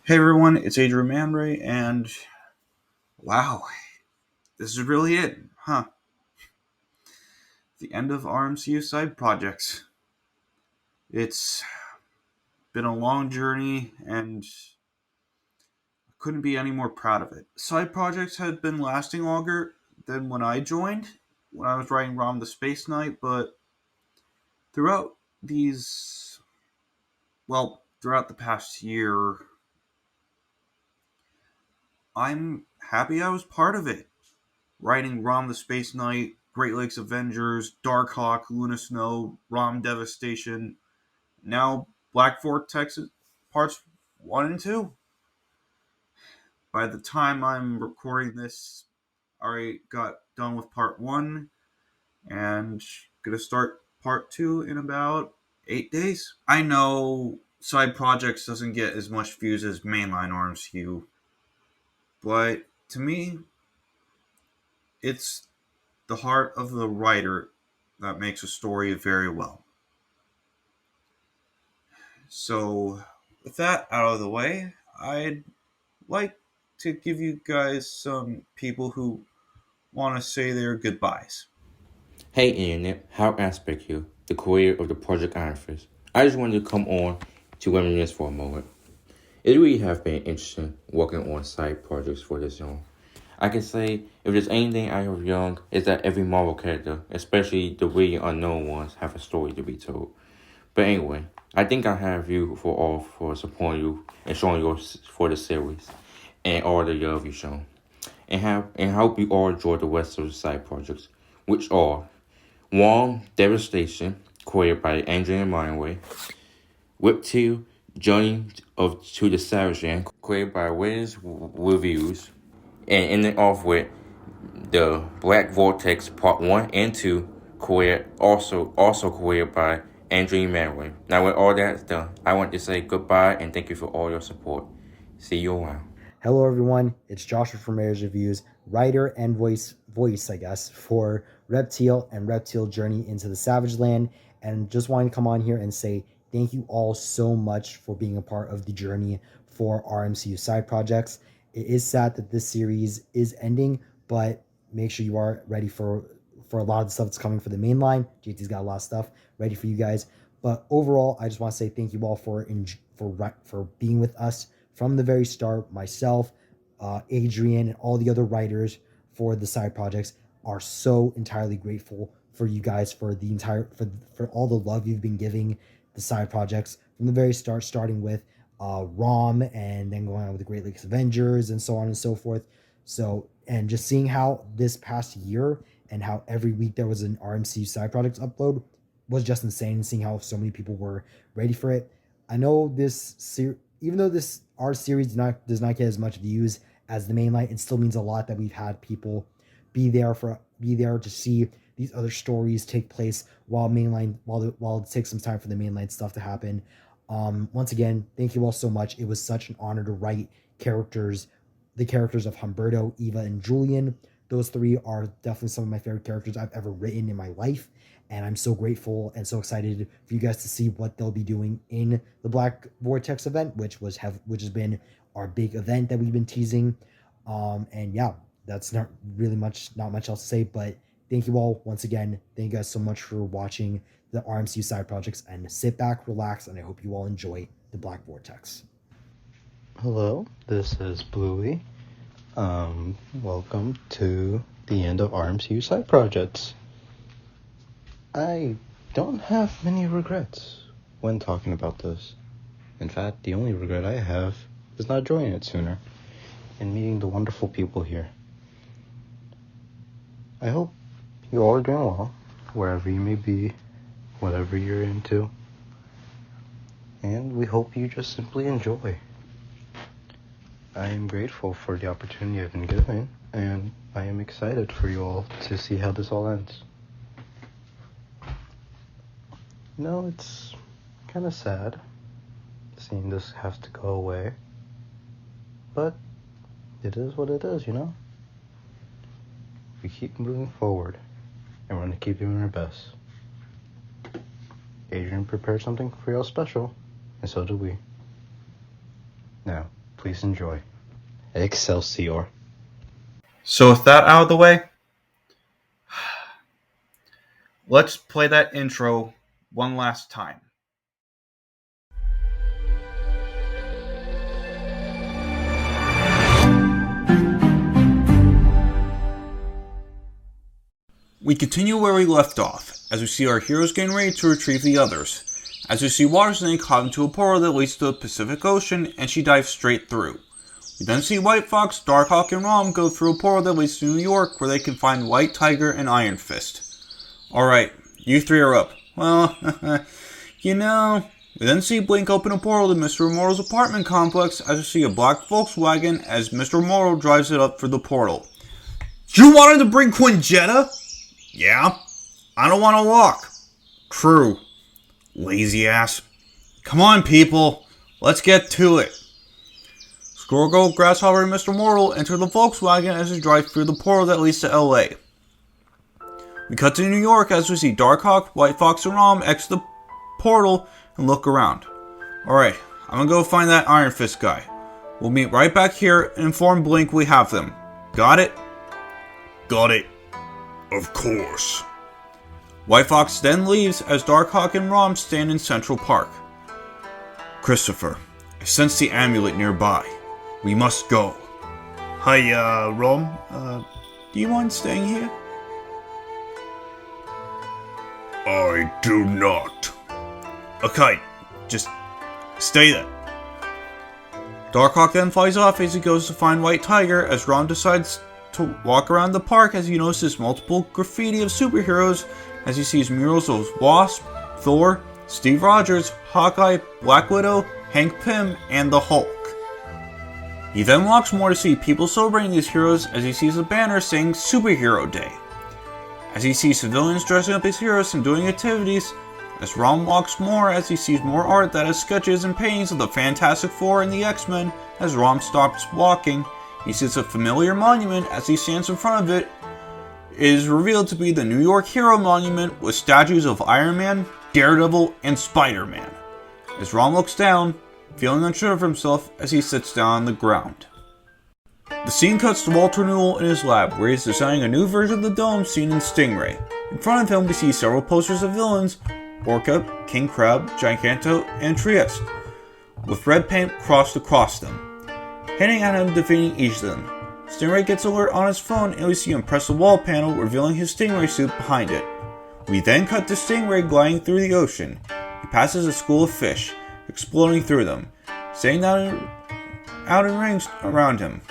Hey everyone, it's Adrian Manray, and wow, this is really it, huh? The end of RMCU Side Projects. It's been a long journey, and I couldn't be any more proud of it. Side Projects had been lasting longer than when I joined, when I was writing ROM the Space Knight, but throughout these, throughout the past year, I'm happy I was part of it. Writing Rom the Space Knight, Great Lakes Avengers, Darkhawk, Luna Snow, Rom Devastation, now Black Vortex parts 1 and 2. By the time I'm recording this, I already got done with part 1 and gonna start part 2 in about 8 days. I know Side Projects doesn't get as much views as mainline RMCU, but to me, it's the heart of the writer that makes a story very well. So, with that out of the way, I'd like to give you guys some people who want to say their goodbyes. Hey Internet, how aspect here, the creator of the Project Iron Fist. I just wanted to come on to reminisce for a moment. It really has been interesting working on side projects for this long. I can say if there's anything I have young is that every Marvel character, especially the really unknown ones, have a story to be told. But anyway, I think I have you for all for supporting you and showing yours for the series and all the love you've shown. And hope you all enjoy the rest of the side projects, which are Warm Devastation, created by Andrew and Mindway. Whip 2, Journey to the Savage Land, created by Wiz Reviews. And ending off with the Black Vortex Part 1 and 2, also created by Andrew and Manway. Now with all that done, I want to say goodbye and thank you for all your support. See you around. Hello, everyone. It's Joshua from Mayor's Reviews, writer and voice, I guess, for Reptile and Reptile Journey into the Savage Land. And just wanted to come on here and say thank you all so much for being a part of the journey for RMCU side projects. It is sad that this series is ending, but make sure you are ready for a lot of the stuff that's coming for the main line. JT's got a lot of stuff ready for you guys. But overall, I just want to say thank you all for being with us from the very start. Myself, Adrian, and all the other writers for the side projects are so entirely grateful for you guys for the entire for all the love you've been giving the side projects from the very start, starting with ROM and then going on with the Great Lakes Avengers and so on and so forth. So, and just seeing how this past year and how every week there was an RMCU side projects upload was just insane. Seeing how so many people were ready for it. I know even though this our series does not get as much views as the main line, it still means a lot that we've had people be there to see these other stories take place while it takes some time for the mainline stuff to happen. Once again, thank you all so much. It was such an honor to write the characters of Humberto, Eva, and Julian. Those three are definitely some of my favorite characters I've ever written in my life, and I'm so grateful and so excited for you guys to see what they'll be doing in the Black Vortex event, which has been our big event that we've been teasing. And yeah, that's not much else to say, but thank you all once again. Thank you guys so much for watching the RMCU side projects, and sit back, relax, and I hope you all enjoy the Black Vortex. Hello, this is Bluey. Welcome to the end of RMCU Side Projects. I don't have many regrets when talking about this. In fact, the only regret I have is not joining it sooner and meeting the wonderful people here. I hope you all are doing well, wherever you may be, whatever you're into. And we hope you just simply enjoy. I am grateful for the opportunity I've been given, and I am excited for you all to see how this all ends. It's kind of sad seeing this have to go away, but it is what it is, We keep moving forward, and we're going to keep doing our best. Adrian prepared something for y'all special, and so do we. Now, Please enjoy. Excelsior. So with that out of the way, let's play that intro one last time. We continue where we left off, as we see our heroes getting ready to retrieve the others. As we see Water Snake caught into a portal that leads to the Pacific Ocean, and she dives straight through. We then see White Fox, Darkhawk, and Rom go through a portal that leads to New York, where they can find White Tiger and Iron Fist. Alright, you three are up. Well, you know... We then see Blink open a portal to Mr. Immortal's apartment complex, as we see a black Volkswagen as Mr. Immortal drives it up through the portal. You wanted to bring Quinjetta? Yeah, I don't want to walk. True. Lazy ass. Come on, people. Let's get to it. Squirrel Girl, Grasshopper, and Mr. Mortal enter the Volkswagen as they drive through the portal that leads to LA. We cut to New York as we see Darkhawk, White Fox, and Rom exit the portal and look around. Alright, I'm gonna go find that Iron Fist guy. We'll meet right back here and inform Blink we have them. Got it? Got it. Of course. White Fox then leaves as Darkhawk and Rom stand in Central Park. Christopher, I sense the amulet nearby. We must go. Hi, Rom. Do you mind staying here? I do not. Okay, just stay there. Darkhawk then flies off as he goes to find White Tiger as Rom decides to walk around the park as he notices multiple graffiti of superheroes as he sees murals of Wasp, Thor, Steve Rogers, Hawkeye, Black Widow, Hank Pym, and the Hulk. He then walks more to see people celebrating these heroes as he sees a banner saying Superhero Day. As he sees civilians dressing up as heroes and doing activities, as Rom walks more as he sees more art that has sketches and paintings of the Fantastic Four and the X-Men. As Rom stops walking, he sees a familiar monument. As he stands in front of it, it is revealed to be the New York Hero Monument with statues of Iron Man, Daredevil, and Spider-Man. As Rom looks down, feeling unsure of himself as he sits down on the ground. The scene cuts to Walter Newell in his lab, where he is designing a new version of the dome seen in Stingray. In front of him we see several posters of villains, Orca, King Crab, Giganto, and Trieste, with red paint crossed across them. Hitting at him, defeating each of them. Stingray gets alert on his phone and we see him press the wall panel, revealing his Stingray suit behind it. We then cut to Stingray gliding through the ocean. He passes a school of fish, exploding through them, staying out in rings around him.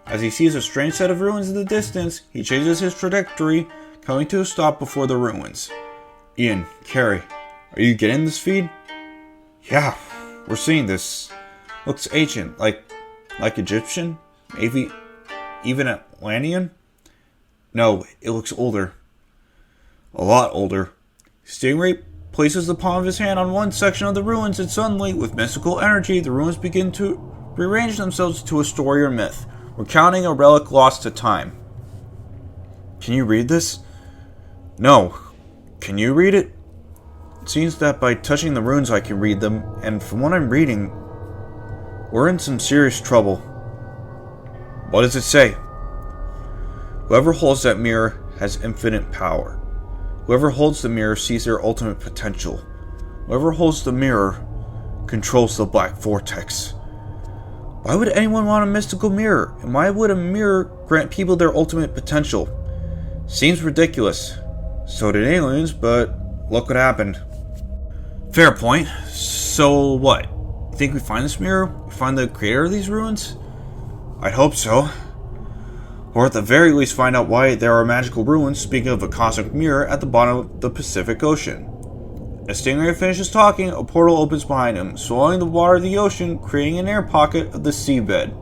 As he sees a strange set of ruins in the distance, he changes his trajectory, coming to a stop before the ruins. Ian, Carrie, are you getting this feed? Yeah, we're seeing this. Looks ancient, like Egyptian? Maybe even Atlantean? No, it looks older. A lot older. Stingray places the palm of his hand on one section of the ruins and suddenly, with mystical energy, the ruins begin to rearrange themselves to a story or myth, recounting a relic lost to time. Can you read this? No. Can you read it? It seems that by touching the runes I can read them, and from what I'm reading, we're in some serious trouble. What does it say? Whoever holds that mirror has infinite power. Whoever holds the mirror sees their ultimate potential. Whoever holds the mirror controls the Black Vortex. Why would anyone want a mystical mirror? And why would a mirror grant people their ultimate potential? Seems ridiculous. So did aliens, but look what happened. Fair point. So what? You think we find this mirror? We find the creator of these ruins? I'd hope so. Or at the very least find out why there are magical ruins, speaking of a cosmic mirror, at the bottom of the Pacific Ocean. As Stingray finishes talking, a portal opens behind him, swallowing the water of the ocean, creating an air pocket of the seabed.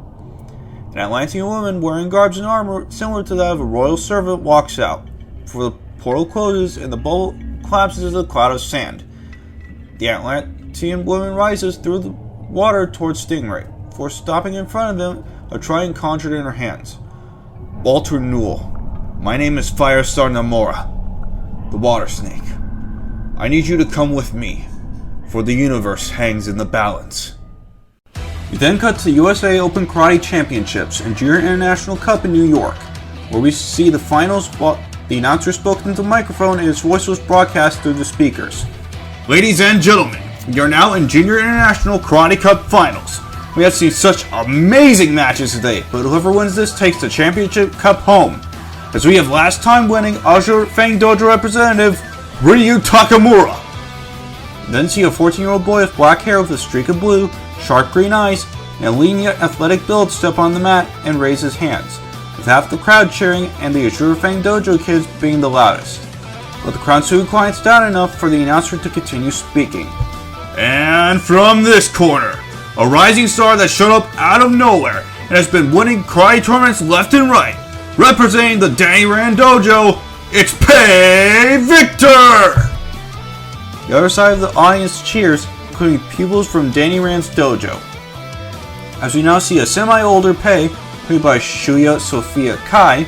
An Atlantean woman wearing garbs and armor similar to that of a royal servant walks out, before the portal closes and the bubble collapses into a cloud of sand. The Atlantean woman rises through the water towards Stingray, before stopping in front of him, a trident conjured in her hands. Walter Newell, my name is Firestar Namora, the Water Snake. I need you to come with me, for the universe hangs in the balance. We then cut to the USA Open Karate Championships and Junior International Cup in New York, where we see the finals while the announcer spoke into the microphone and his voice was broadcast through the speakers. Ladies and gentlemen, we are now in Junior International Karate Cup Finals. We have seen such amazing matches today, but whoever wins this takes the championship cup home, as we have last time winning Azure Fang Dojo representative Ryu Takamura. Then see a 14-year-old boy with black hair with a streak of blue, sharp green eyes, and a lean yet athletic build step on the mat and raise his hands, with half the crowd cheering and the Azure Fang Dojo kids being the loudest. But the crowd soon quiets down enough for the announcer to continue speaking. And from this corner, a rising star that showed up out of nowhere and has been winning karate tournaments left and right, representing the Danny Rand Dojo, it's Pei Victor! The other side of the audience cheers, including pupils from Danny Rand's dojo. As we now see a semi-older Pei, played by Shuya Sophia Kai,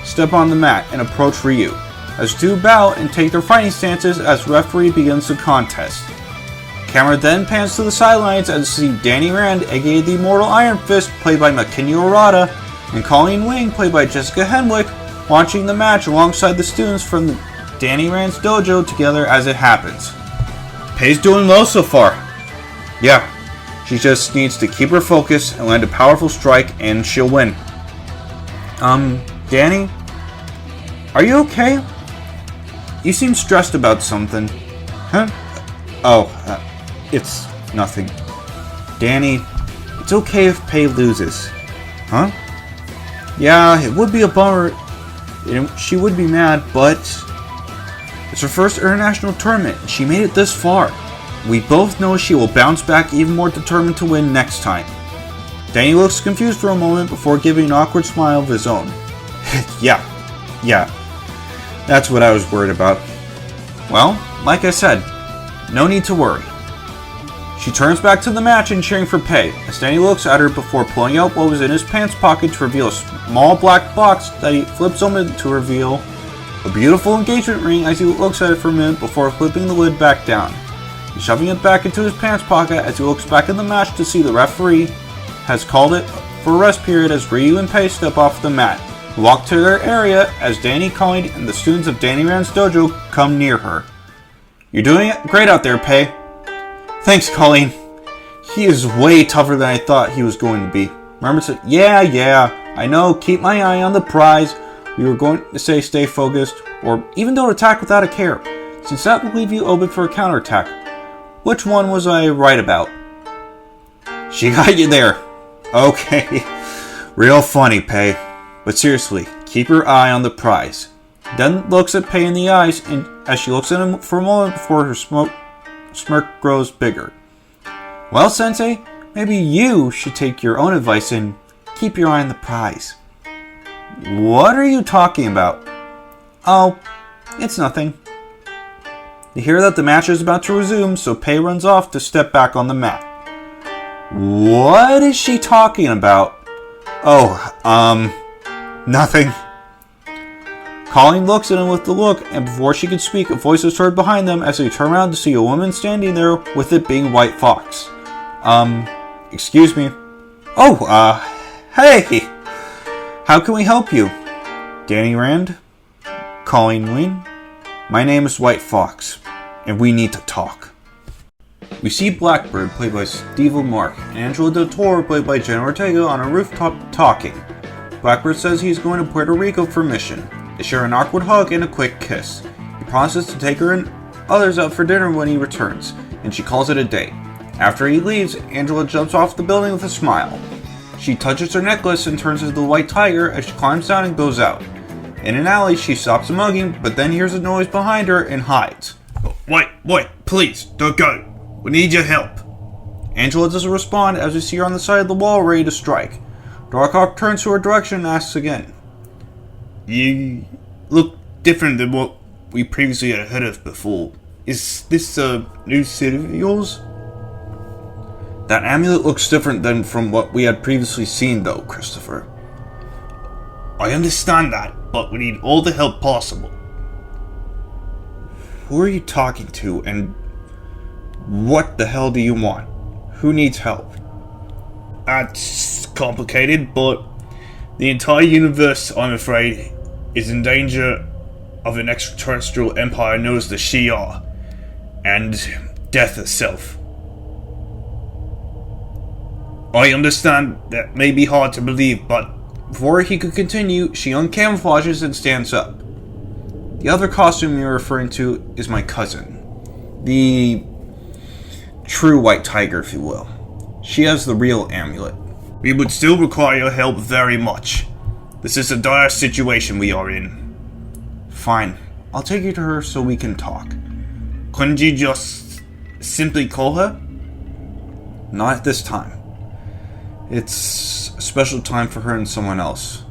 step on the mat and approach Ryu, as two bow and take their fighting stances as referee begins the contest. Camera then pans to the sidelines as we see Danny Rand, aka the Immortal Iron Fist, played by Makinya Orada, and Colleen Wing, played by Jessica Henwick, watching the match alongside the students from Danny Rand's dojo together as it happens. Pei's doing well so far. Yeah, she just needs to keep her focus and land a powerful strike and she'll win. Danny? Are you okay? You seem stressed about something. Huh? It's nothing. Danny, it's okay if Pei loses. Huh? Yeah, it would be a bummer. She would be mad, but it's her first international tournament and she made it this far. We both know she will bounce back even more determined to win next time. Danny looks confused for a moment before giving an awkward smile of his own. Yeah. That's what I was worried about. Well, like I said, no need to worry. She turns back to the match and cheering for Pei, as Danny looks at her before pulling out what was in his pants pocket to reveal a small black box that he flips open to reveal a beautiful engagement ring as he looks at it for a minute before flipping the lid back down and shoving it back into his pants pocket as he looks back in the match to see the referee has called it for a rest period as Ryu and Pei step off the mat and walk to their area as Danny, Colleen, and the students of Danny Rand's dojo come near her. You're doing great out there, Pei. Thanks, Colleen. He is way tougher than I thought he was going to be. Remember to... Yeah, I know, keep my eye on the prize. We were going to say stay focused, or even don't attack without a care, since that will leave you open for a counterattack. Which one was I right about? She got you there. Okay. Real funny, Pei. But seriously, keep your eye on the prize. Then looks at Pei in the eyes, and as she looks at him for a moment before her smirk grows bigger. Well, Sensei, maybe you should take your own advice and keep your eye on the prize. What are you talking about? Oh, it's nothing. You hear that the match is about to resume, so Pei runs off to step back on the mat. What is she talking about? Nothing. Colleen looks at him with the look, and before she can speak, a voice is heard behind them as they turn around to see a woman standing there, with it being White Fox. Excuse me. Hey! How can we help you? Danny Rand? Colleen Wing? My name is White Fox, and we need to talk. We see Blackbird, played by Steve Lamarck, and Angela Del Toro, played by Jenna Ortega, on a rooftop talking. Blackbird says he's going to Puerto Rico for mission. They share an awkward hug and a quick kiss. He promises to take her and others out for dinner when he returns, and she calls it a day. After he leaves, Angela jumps off the building with a smile. She touches her necklace and turns into the white tiger as she climbs down and goes out. In an alley, she stops mugging, but then hears a noise behind her and hides. Wait, please, don't go. We need your help. Angela doesn't respond as we see her on the side of the wall ready to strike. Darkhawk turns to her direction and asks again. You look different than what we previously had heard of before. Is this a new set of yours? That amulet looks different than from what we had previously seen, though, Christopher. I understand that, but we need all the help possible. Who are you talking to, and what the hell do you want? Who needs help? That's complicated, but the entire universe, I'm afraid, is in danger of an extraterrestrial empire known as the Shi'ar, and death itself. I understand that may be hard to believe, but Before he could continue, she uncamouflages and stands up. The other costume you're referring to is my cousin. The true white tiger, if you will. She has the real amulet. we would still require your help very much. This is a dire situation we are in. Fine. I'll take you to her so we can talk. Couldn't you just simply call her? Not at this time. It's a special time for her and someone else.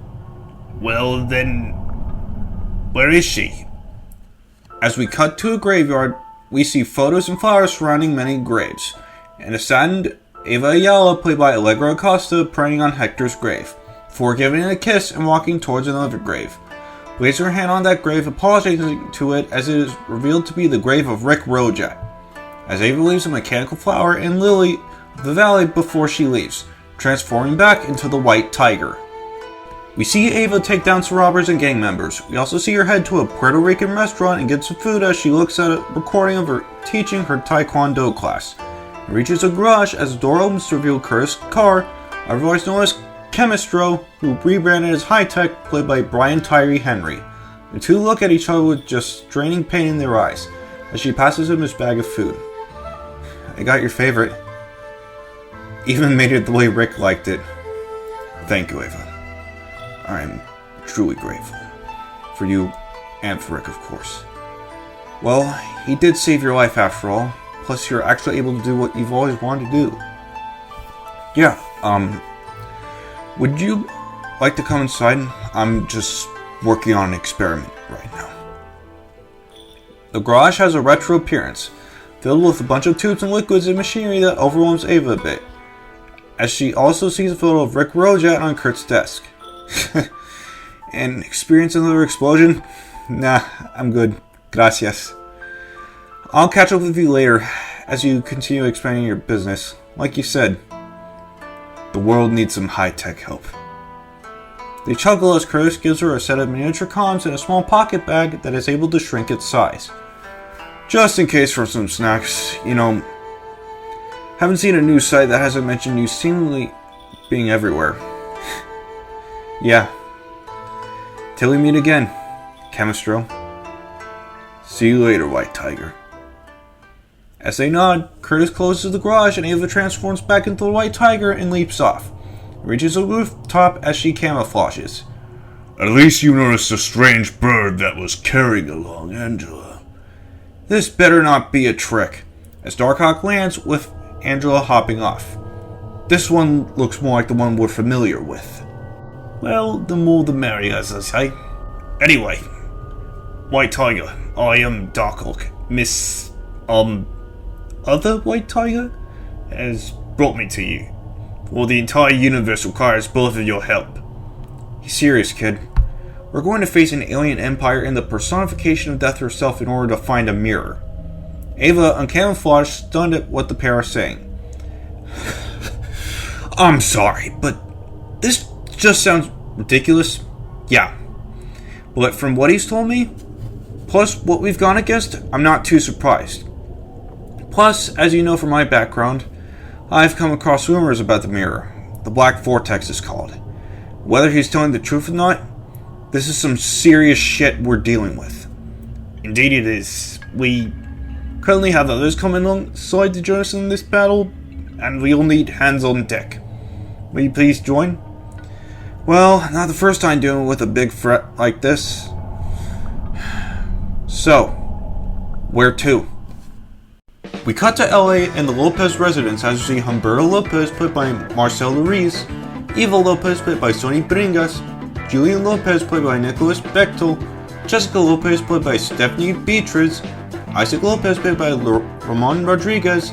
Well then, where is she? As we cut to a graveyard, we see photos and flowers surrounding many graves, and a saddened Eva Ayala, played by Allegra Acosta, praying on Hector's grave, before giving it a kiss and walking towards another grave. Placing her hand on that grave, apologizing to it as it is revealed to be the grave of Rick Rojat. As Ava leaves a mechanical flower and lily of the valley before she leaves, transforming back into the white tiger. We see Ava take down some robbers and gang members. We also see her head to a Puerto Rican restaurant and get some food as she looks at a recording of her teaching her Taekwondo class. It reaches a garage as the door opens to reveal Curtis Carr, otherwise known as Chemistro, who rebranded as High Tech, played by Brian Tyree Henry. The two look at each other with just straining pain in their eyes as she passes him his bag of food. I got your favorite. Even made it the way Rick liked it. Thank you, Ava. I'm truly grateful. For you, and for Rick, of course. Well, he did save your life after all. Plus, you're actually able to do what you've always wanted to do. Yeah, would you like to come inside? I'm just working on an experiment right now. The garage has a retro appearance, filled with a bunch of tubes and liquids and machinery that overwhelms Ava a bit, as she also sees a photo of Rick Rojat on Kurt's desk. And experience another explosion? Nah, I'm good. Gracias. I'll catch up with you later as you continue expanding your business. Like you said, the world needs some high-tech help. They chuckle as Curtis gives her a set of miniature comms and a small pocket bag that is able to shrink its size. Just in case for some snacks, you know. Haven't seen a news site that hasn't mentioned you seemingly being everywhere. Yeah. Till we meet again, Chemistro. See you later, White Tiger. As they nod, Curtis closes the garage and Ava transforms back into the White Tiger and leaps off. Reaches a rooftop as she camouflages. At least you noticed a strange bird that was carrying along Angela. This better not be a trick, as Darkhawk lands with Angela hopping off. This one looks more like the one we're familiar with. Well, the more the merrier, as I say. Anyway, White Tiger, I am Darkhawk. Miss, other White Tiger has brought me to you. For the entire universe requires both of your help. You serious, kid? We're going to face an alien empire and the personification of death herself in order to find a mirror. Ava, uncamouflaged, stunned at what the pair are saying. I'm sorry, but this just sounds ridiculous. Yeah. But from what he's told me, plus what we've gone against, I'm not too surprised. Plus, as you know from my background, I've come across rumors about the mirror. The Black Vortex is called. Whether he's telling the truth or not, this is some serious shit we're dealing with. Indeed it is. We currently have others coming alongside to join us in this battle, and we all need hands on deck. Will you please join? Well, not the first time dealing with a big threat like this. So, where to? We cut to LA and the Lopez residence as we see Humberto Lopez, played by Marcel Ruiz, Eva Lopez, played by Sonny Bringas, Julian Lopez, played by Nicholas Bechtel, Jessica Lopez, played by Stephanie Beatriz, Isaac Lopez, played by Ramon Rodriguez,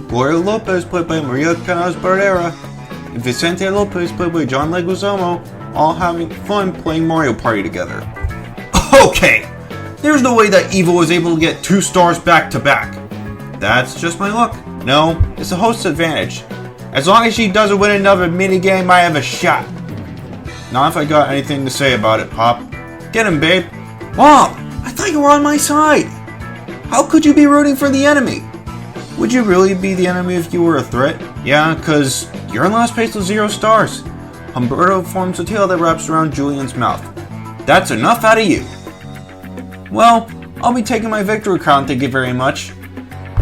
Gloria Lopez, played by Maria Canaz Barrera, and Vicente Lopez, played by John Leguizamo, all having fun playing Mario Party together. Okay! There's no way that Eva was able to get 2 stars back to back. That's just my luck. No, it's the host's advantage. As long as she doesn't win another minigame, I have a shot. Not if I got anything to say about it, Pop. Get him, babe. Mom, I thought you were on my side. How could you be rooting for the enemy? Would you really be the enemy if you were a threat? Yeah, cause you're in last place with 0 stars. Humberto forms a tail that wraps around Julian's mouth. That's enough out of you. Well, I'll be taking my victory crown, thank you very much.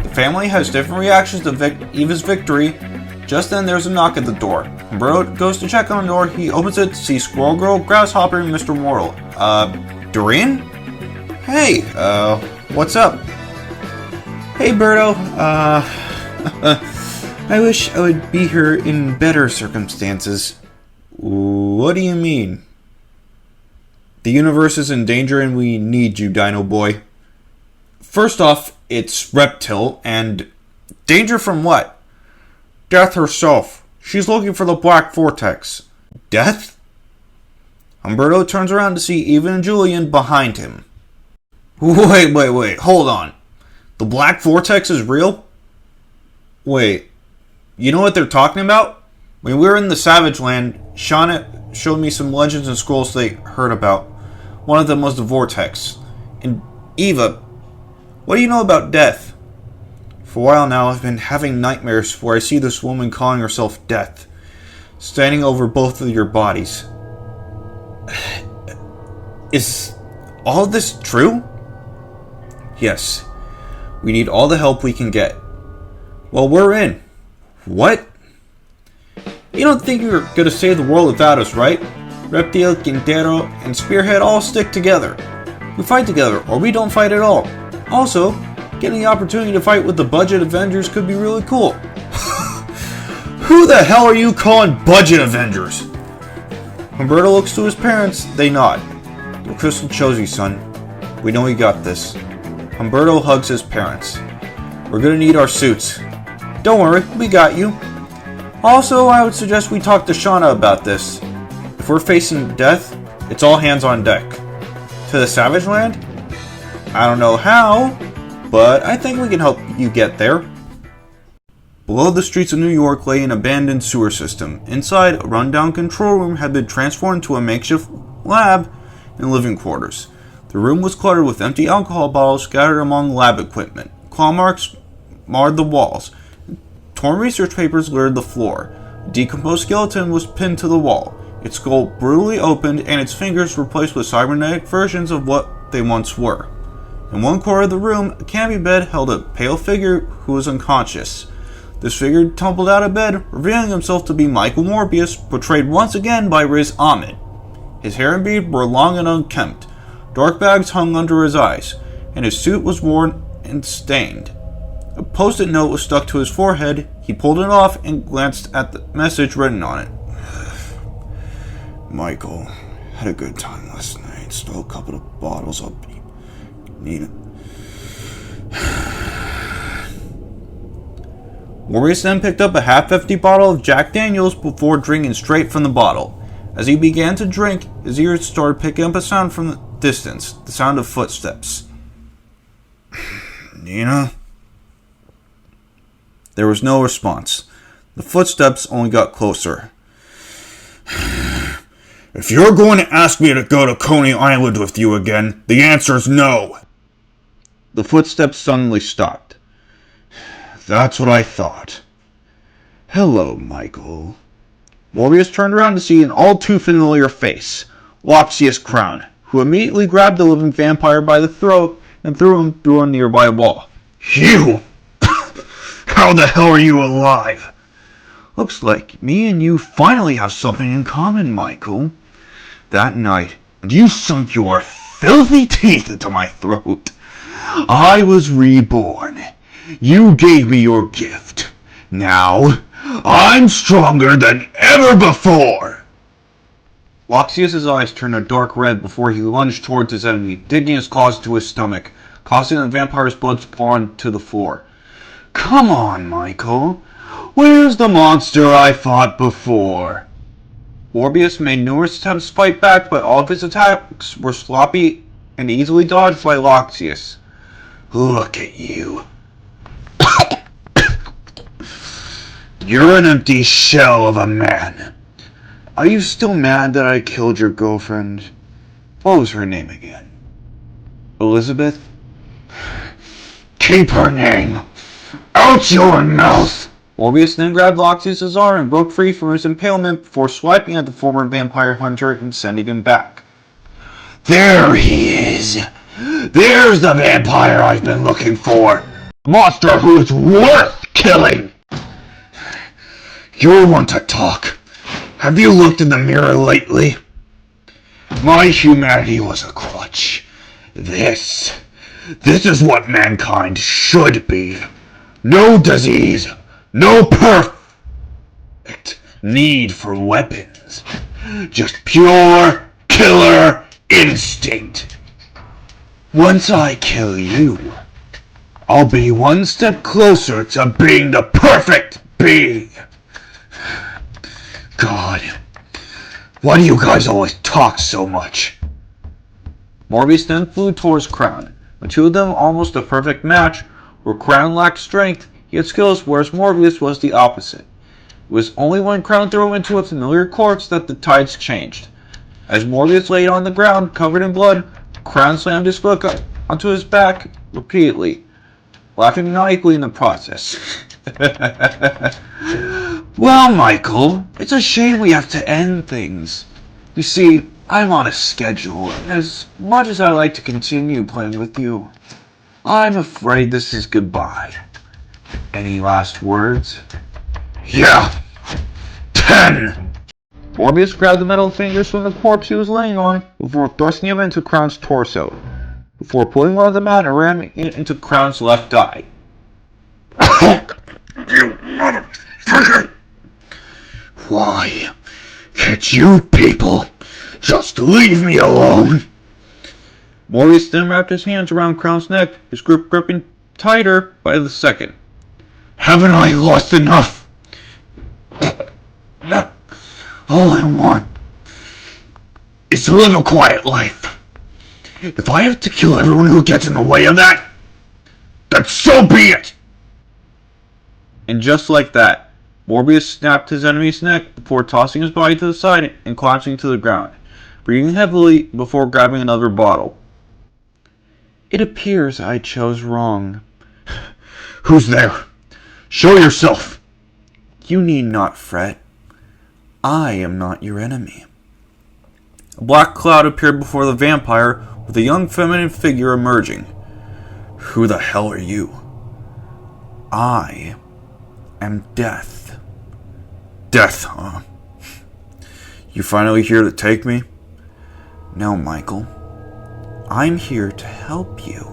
The family has different reactions to Eva's victory. Just then there's a knock at the door. Humberto goes to check on the door. He opens it to see Squirrel Girl, Grasshopper, and Mr. Mortal. Doreen? Hey, what's up? Hey, Berto, I wish I would be here in better circumstances. What do you mean? The universe is in danger and we need you, Dino Boy. First off, it's Reptile, and danger from what? Death herself. She's looking for the Black Vortex. Death? Humberto turns around to see Eva and Julian behind him. Wait, hold on. The Black Vortex is real? Wait, you know what they're talking about? When we were in the Savage Land, Shauna showed me some legends and scrolls they heard about. One of them was the Vortex. And Eva, what do you know about death? For a while now, I've been having nightmares where I see this woman calling herself Death, standing over both of your bodies. Is all of this true? Yes. We need all the help we can get. Well, we're in. What? You don't think you're gonna save the world without us, right? Reptile, Quintero, and Spearhead all stick together. We fight together, or we don't fight at all. Also, getting the opportunity to fight with the budget Avengers could be really cool. Who the hell are you calling budget Avengers? Humberto looks to his parents, they nod. The crystal chose you, son. We know you got this. Humberto hugs his parents. We're gonna need our suits. Don't worry, we got you. Also, I would suggest we talk to Shauna about this. If we're facing death, it's all hands on deck. To the Savage Land? I don't know how, but I think we can help you get there. Below the streets of New York lay an abandoned sewer system. Inside, a rundown control room had been transformed into a makeshift lab and living quarters. The room was cluttered with empty alcohol bottles scattered among lab equipment. Claw marks marred the walls. Torn research papers littered the floor. A decomposed skeleton was pinned to the wall, its skull brutally opened and its fingers replaced with cybernetic versions of what they once were. In one corner of the room, a canopy bed held a pale figure who was unconscious. This figure tumbled out of bed, revealing himself to be Michael Morbius, portrayed once again by Riz Ahmed. His hair and beard were long and unkempt. Dark bags hung under his eyes, and his suit was worn and stained. A post-it note was stuck to his forehead. He pulled it off and glanced at the message written on it. Michael, had a good time last night. Stole a couple of bottles. I'll need it. Morbius then picked up a half-empty bottle of Jack Daniels before drinking straight from the bottle. As he began to drink, his ears started picking up a sound from the distance, the sound of footsteps. Nina? There was no response. The footsteps only got closer. If you're going to ask me to go to Coney Island with you again, the answer's no. The footsteps suddenly stopped. That's what I thought. Hello, Michael. Morbius turned around to see an all-too-familiar face, Loxius Crown, who immediately grabbed the living vampire by the throat and threw him through a nearby wall. You! How the hell are you alive? Looks like me and you finally have something in common, Michael. That night, you sunk your filthy teeth into my throat. I was reborn. You gave me your gift. Now, I'm stronger than ever before. Loxius' eyes turned a dark red before he lunged towards his enemy, digging his claws into his stomach, causing the vampire's blood to pour onto the floor. Come on, Michael. Where's the monster I fought before? Morbius made numerous attempts to fight back, but all of his attacks were sloppy and easily dodged by Loxius. Look at you. You're an empty shell of a man. Are you still mad that I killed your girlfriend? What was her name again? Elizabeth? Keep her name out your mouth! Morbius then grabbed Loxius's arm and broke free from his impalement before swiping at the former vampire hunter and sending him back. There he is! There's the vampire I've been looking for! A monster who's worth killing! You're one to talk. Have you looked in the mirror lately? My humanity was a crutch. This is what mankind should be. No disease, no perfect need for weapons. Just pure killer instinct. Once I kill you, I'll be one step closer to being the perfect being. God, why do you guys always talk so much? Morbius then flew towards Crown. The two of them almost a perfect match. Where Crown lacked strength, he had skills, whereas Morbius was the opposite. It was only when Crown threw him into a familiar corpse that the tides changed. As Morbius laid on the ground, covered in blood, Crown slammed his foot onto his back repeatedly, laughing maniacally in the process. Well, Michael, it's a shame we have to end things. You see, I'm on a schedule, and as much as I like to continue playing with you, I'm afraid this is goodbye. Any last words? Yeah! 10! Morbius grabbed the metal fingers from the corpse he was laying on before thrusting him into Crown's torso, before pulling one of them out and ramming it into Crown's left eye. You motherfucker! Why can't you people just leave me alone? Morbius then wrapped his hands around Crown's neck, his grip gripping tighter by the second. Haven't I lost enough? All I want is to live a quiet life. If I have to kill everyone who gets in the way of that, then so be it! And just like that, Morbius snapped his enemy's neck before tossing his body to the side and collapsing to the ground, breathing heavily before grabbing another bottle. It appears I chose wrong. Who's there? Show yourself! You need not fret. I am not your enemy. A black cloud appeared before the vampire, with a young feminine figure emerging. Who the hell are you? I am Death. Death, huh? You finally here to take me? No, Michael. I'm here to help you.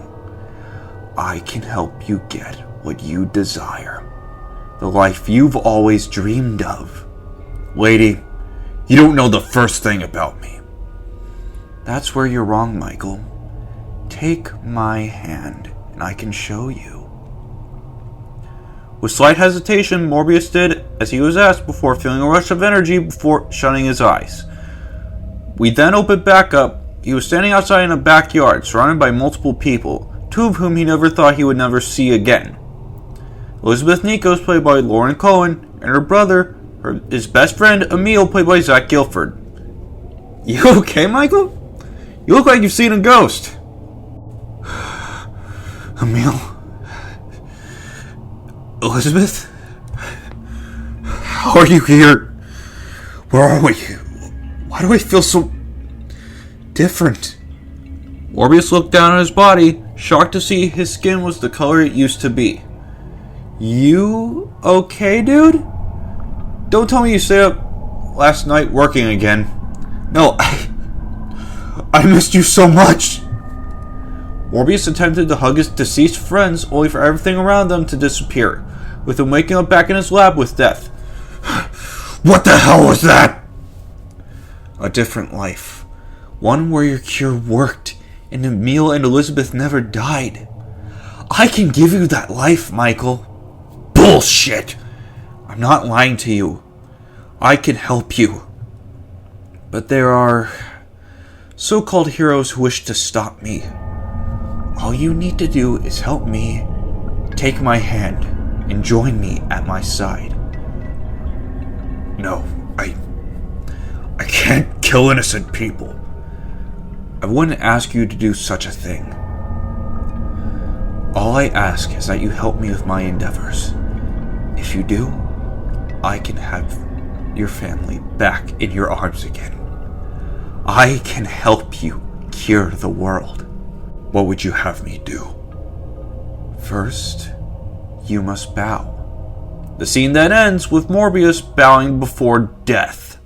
I can help you get what you desire. The life you've always dreamed of. Lady, you don't know the first thing about me. That's where you're wrong, Michael. Take my hand, and I can show you. With slight hesitation, Morbius did as he was asked before feeling a rush of energy before shutting his eyes. We then opened back up. He was standing outside in a backyard, surrounded by multiple people, two of whom he never thought he would never see again. Elizabeth Nikos, played by Lauren Cohen, and her brother, his best friend, Emil, played by Zach Gilford. You okay, Michael? You look like you've seen a ghost. Emil? Elizabeth? How are you here? Where are we? Why do I feel so different? Morbius looked down at his body, shocked to see his skin was the color it used to be. You okay, dude? Don't tell me you stayed up last night working again. No, I missed you so much. Morbius attempted to hug his deceased friends, only for everything around them to disappear, with him waking up back in his lab with Death. What the hell was that? A different life. One where your cure worked, and Emil and Elizabeth never died. I can give you that life, Michael. Bullshit! I'm not lying to you. I can help you. But there are so-called heroes who wish to stop me. All you need to do is help me, take my hand, and join me at my side. No, I can't kill innocent people. I wouldn't ask you to do such a thing. All I ask is that you help me with my endeavors. If you do, I can have your family back in your arms again. I can help you cure the world. What would you have me do? First, you must bow. The scene then ends with Morbius bowing before death.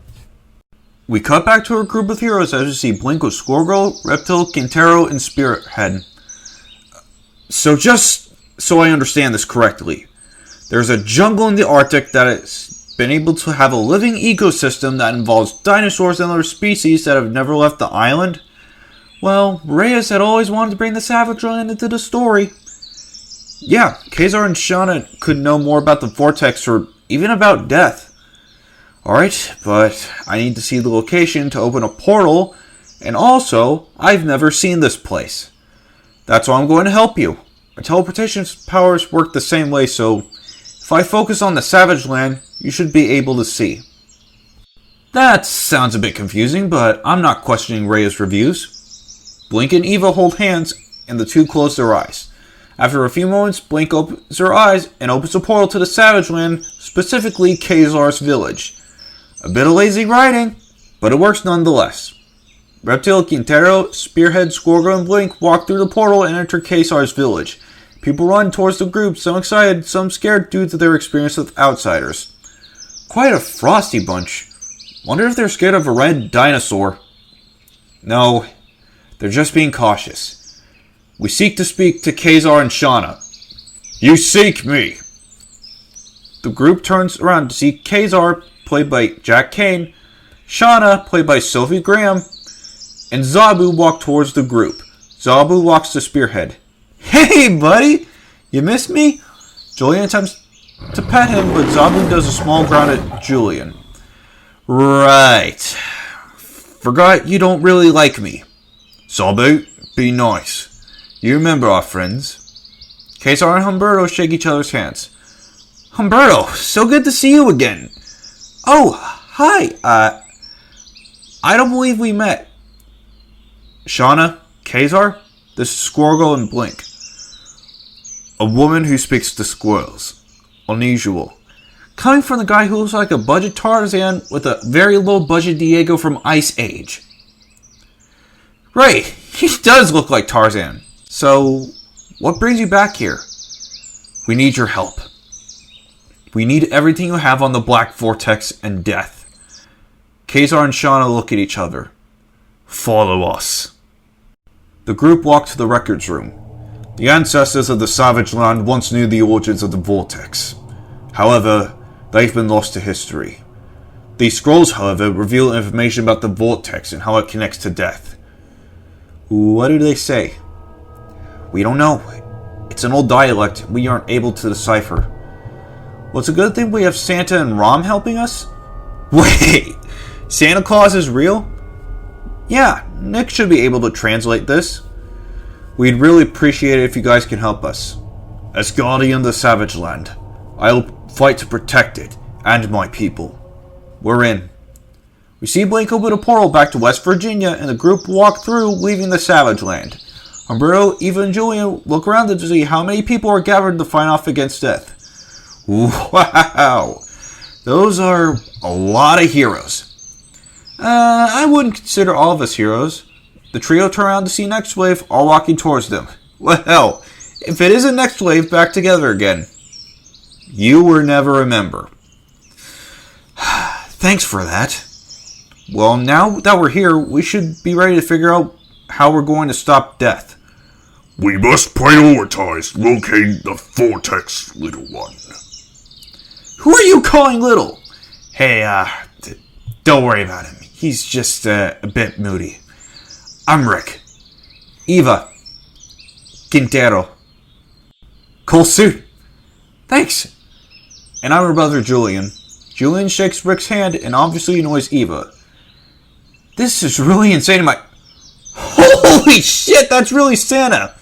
We cut back to our group of heroes as we see Blink with Squirrel, Reptile, Quintero, and Spirit-Head. So just so I understand this correctly, there's a jungle in the Arctic that has been able to have a living ecosystem that involves dinosaurs and other species that have never left the island? Well, Reyes had always wanted to bring the Savage Land into the story. Yeah, Kazar and Shauna could know more about the Vortex or even about death. Alright, but I need to see the location to open a portal, and also, I've never seen this place. That's why I'm going to help you. My teleportation powers work the same way, so if I focus on the Savage Land, you should be able to see. That sounds a bit confusing, but I'm not questioning Rhea's reviews. Blink and Eva hold hands, and the two close their eyes. After a few moments, Blink opens her eyes and opens a portal to the Savage Land, specifically Kazar's village. A bit of lazy writing, but it works nonetheless. Reptile, Quintero, Spearhead, Squirrel, and Blink walk through the portal and enter Kazar's village. People run towards the group, some excited, some scared due to their experience with outsiders. Quite a frosty bunch. Wonder if they're scared of a red dinosaur. No, they're just being cautious. We seek to speak to Kazar and Shauna. You seek me! The group turns around to see Kazar, played by Jack Kane, Shauna, played by Sophie Graham, and Zabu walk towards the group. Zabu walks to Spearhead. Hey, buddy! You missed me? Julian attempts to pet him, but Zabu does a small ground at Julian. Right. Forgot you don't really like me. Zabu, be nice. You remember our friends. Kazar and Humberto shake each other's hands. Humberto, so good to see you again. Oh, hi. I don't believe we met. Shauna, Kazar, this is Squirrel and Blink. A woman who speaks to squirrels. Unusual. Coming from the guy who looks like a budget Tarzan with a very low budget Diego from Ice Age. Right, he does look like Tarzan. So, what brings you back here? We need your help. We need everything you have on the Black Vortex and death. Kazar and Shauna look at each other. Follow us. The group walk to the records room. The ancestors of the Savage Land once knew the origins of the Vortex. However, they've been lost to history. These scrolls, however, reveal information about the Vortex and how it connects to death. What do they say? We don't know. It's an old dialect we aren't able to decipher. Well, it's a good thing we have Santa and Rom helping us? Wait, Santa Claus is real? Yeah, Nick should be able to translate this. We'd really appreciate it if you guys can help us. As guardian of the Savage Land, I'll fight to protect it and my people. We're in. We see Blink open a portal back to West Virginia and the group walk through, leaving the Savage Land. Humberto, Eva, and Julian look around to see how many people are gathered to fight off against death. Wow! Those are a lot of heroes. I wouldn't consider all of us heroes. The trio turn around to see Next Wave, all walking towards them. Well, if it isn't Next Wave, back together again. You were never a member. Thanks for that. Well, now that we're here, we should be ready to figure out how we're going to stop death. We must prioritize locating the Vortex, little one. Who are you calling little? Hey, don't worry about him. He's just a bit moody. I'm Rick. Eva. Quintero. Cool suit. Thanks. And I'm her brother Julian. Julian shakes Rick's hand and obviously annoys Eva. This is really insane. Holy shit, that's really Santa!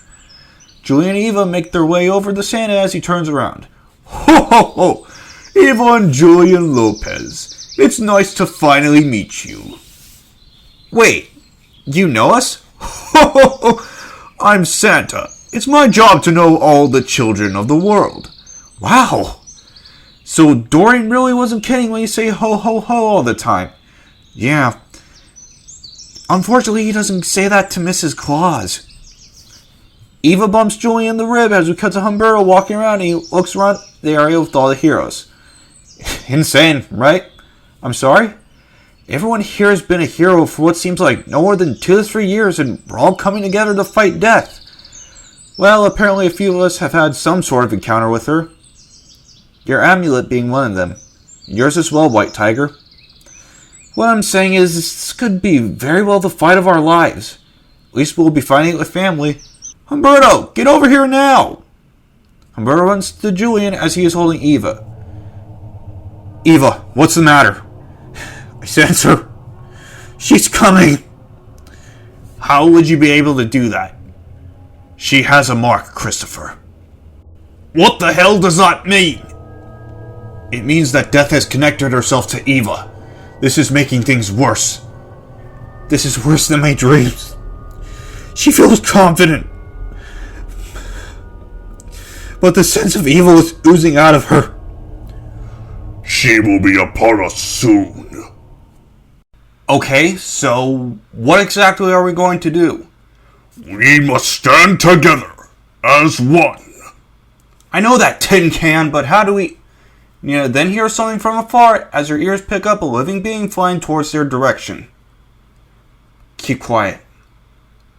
Julian and Eva make their way over to Santa as he turns around. Ho ho ho! Eva and Julian Lopez. It's nice to finally meet you. Wait, you know us? I'm Santa. It's my job to know all the children of the world. Wow. So Dorian really wasn't kidding when you say ho ho ho all the time. Yeah. Unfortunately, he doesn't say that to Mrs. Claus. Eva bumps Julie in the rib as we cut to Humberto walking around and he looks around the area with all the heroes. Insane, right? I'm sorry? Everyone here has been a hero for what seems like no more than 2 to 3 years and we're all coming together to fight death. Well, apparently a few of us have had some sort of encounter with her. Your amulet being one of them. Yours as well, White Tiger. What I'm saying is, this could be very well the fight of our lives. At least we'll be fighting it with family. Humberto, get over here now! Humberto runs to Julian as he is holding Eva. Eva, what's the matter? I sense her. She's coming. How would you be able to do that? She has a mark, Christopher. What the hell does that mean? It means that Death has connected herself to Eva. This is making things worse. This is worse than my dreams. She feels confident. But the sense of evil is oozing out of her. She will be upon us soon. Okay, so what exactly are we going to do? We must stand together as one. I know that, Tin Can, but how do we... then hear something from afar as their ears pick up a living being flying towards their direction. Keep quiet.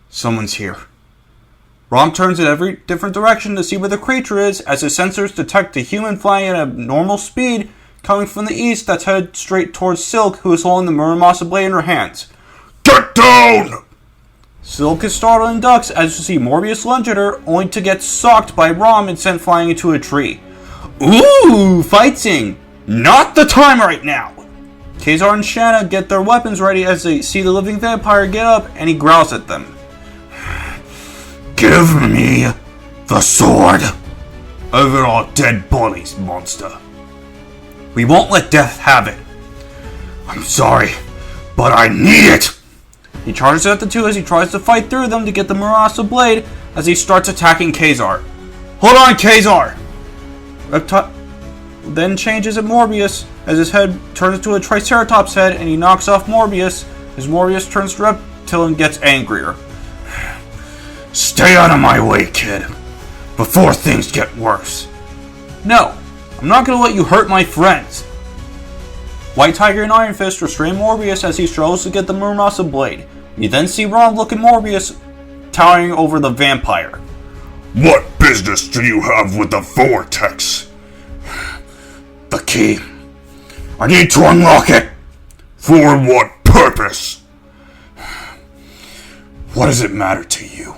Someone's here. Rom turns in every different direction to see where the creature is as his sensors detect a human flying at a normal speed coming from the east that's headed straight towards Silk, who is holding the Muramasa blade in her hands. Get down! Silk is startled and ducks as you see Morbius lunge at her, only to get socked by Rom and sent flying into a tree. Ooh, fighting! Not the time right now! Kazar and Shanna get their weapons ready as they see the living vampire get up and he growls at them. Give me the sword over our dead bodies, monster. We won't let Death have it. I'm sorry, but I need it! He charges at the two as he tries to fight through them to get the Murasa blade as he starts attacking Kazar. Hold on, Kazar! Reptile then changes at Morbius as his head turns into a Triceratops head and he knocks off Morbius as Morbius turns to Reptile and gets angrier. Stay out of my way, kid, before things get worse. No, I'm not going to let you hurt my friends. White Tiger and Iron Fist restrain Morbius as he struggles to get the Muramasa blade. You then see Ron look at Morbius towering over the vampire. What business do you have with the Vortex? The key. I need to unlock it. For what purpose? What does it matter to you?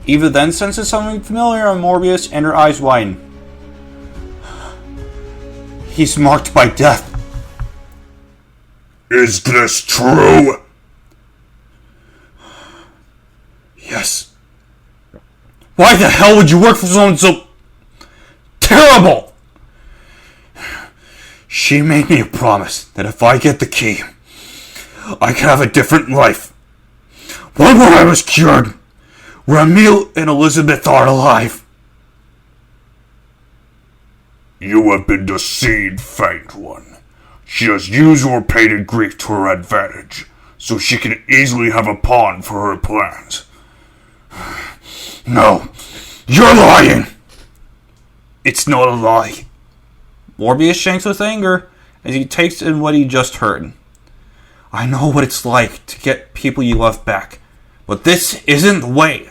Eva then senses something familiar on Morbius and her eyes widen. He's marked by death. Is this true? Yes. Why the hell would you work for someone so terrible? She made me a promise that if I get the key, I could have a different life. One where I was cured, where Emil and Elizabeth are alive. You have been deceived, Faint One. She has used your pain and grief to her advantage, so she can easily have a pawn for her plans. No, you're lying! It's not a lie. Morbius shakes with anger as he takes in what he just heard. I know what it's like to get people you love back, but this isn't the way.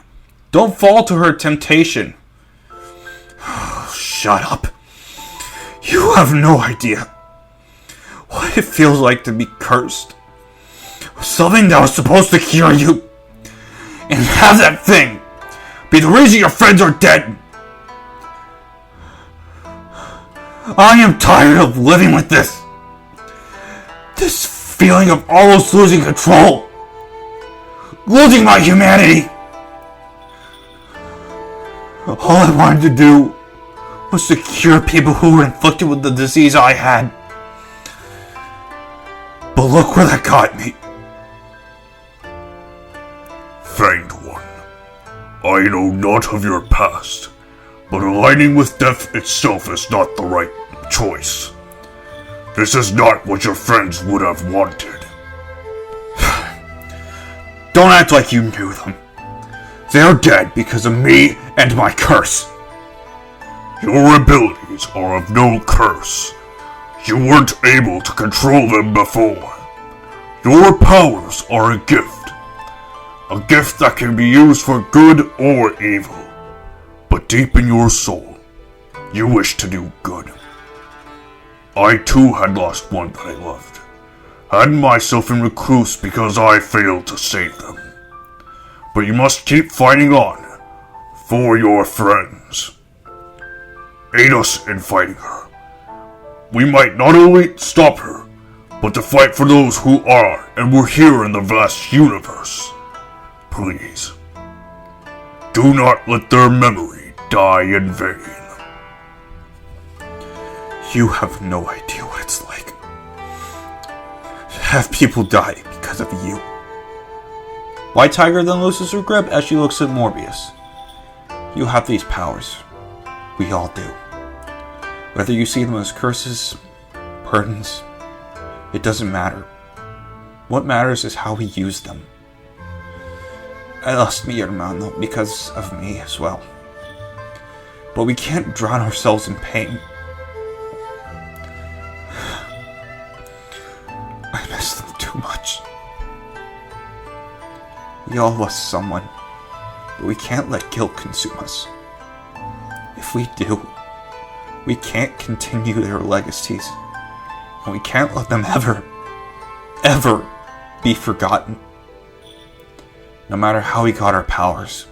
Don't fall to her temptation. Shut up. You have no idea what it feels like to be cursed. Something that was supposed to cure you. And have that thing be the reason your friends are dead. I am tired of living with this. This feeling of almost losing control. Losing my humanity. All I wanted to do was to cure people who were inflicted with the disease I had. But look where that got me. Fanged One, I know not of your past, but aligning with death itself is not the right choice. This is not what your friends would have wanted. Don't act like you knew them. They're dead because of me and my curse. Your abilities are of no curse. You weren't able to control them before. Your powers are a gift. A gift that can be used for good or evil. But deep in your soul, you wish to do good. I too had lost one that I loved. Had myself in recluse because I failed to save them. But you must keep fighting on, for your friends. Aid us in fighting her. We might not only stop her, but to fight for those who are and were here in the vast universe. Please, do not let their memory die in vain. You have no idea what it's like. Have people die because of you. White Tiger then loses her grip as she looks at Morbius. You have these powers. We all do. Whether you see them as curses, burdens, it doesn't matter. What matters is how we use them. I lost mi hermano because of me as well. But we can't drown ourselves in pain. I miss them too much. We all lost someone, but we can't let guilt consume us. If we do, we can't continue their legacies, and we can't let them ever be forgotten. No matter how we got our powers,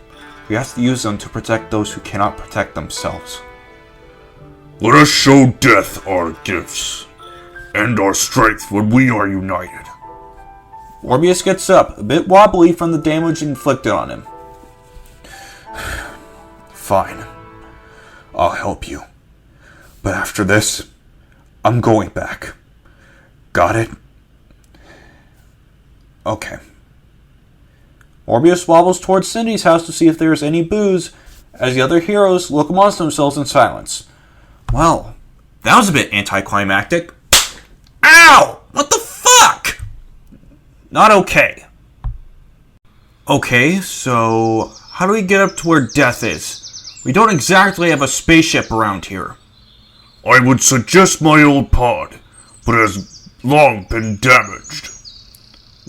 we have to use them to protect those who cannot protect themselves. Let us show death our gifts, and our strength when we are united. Morbius gets up, a bit wobbly from the damage inflicted on him. Fine. I'll help you. But after this, I'm going back. Got it? Okay. Morbius wobbles towards Cindy's house to see if there is any booze, as the other heroes look amongst themselves in silence. Well, that was a bit anticlimactic. Ow! What the fuck? Not okay. Okay, so how do we get up to where death is? We don't exactly have a spaceship around here. I would suggest my old pod, but it has long been damaged.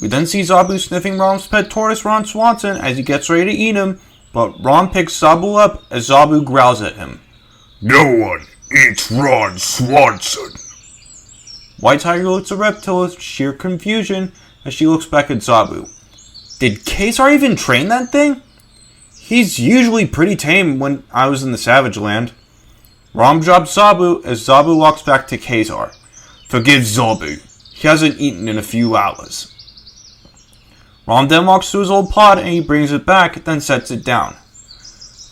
We then see Zabu sniffing Rom's pet tortoise Ron Swanson as he gets ready to eat him, but Ron picks Zabu up as Zabu growls at him. No one eats Ron Swanson. White Tiger looks at Reptile with sheer confusion as she looks back at Zabu. Did Kazar even train that thing? He's usually pretty tame when I was in the Savage Land. Rom drops Zabu as Zabu walks back to Kazar. Forgive Zabu. He hasn't eaten in a few hours. Rom then walks to his old pod and he brings it back, then sets it down.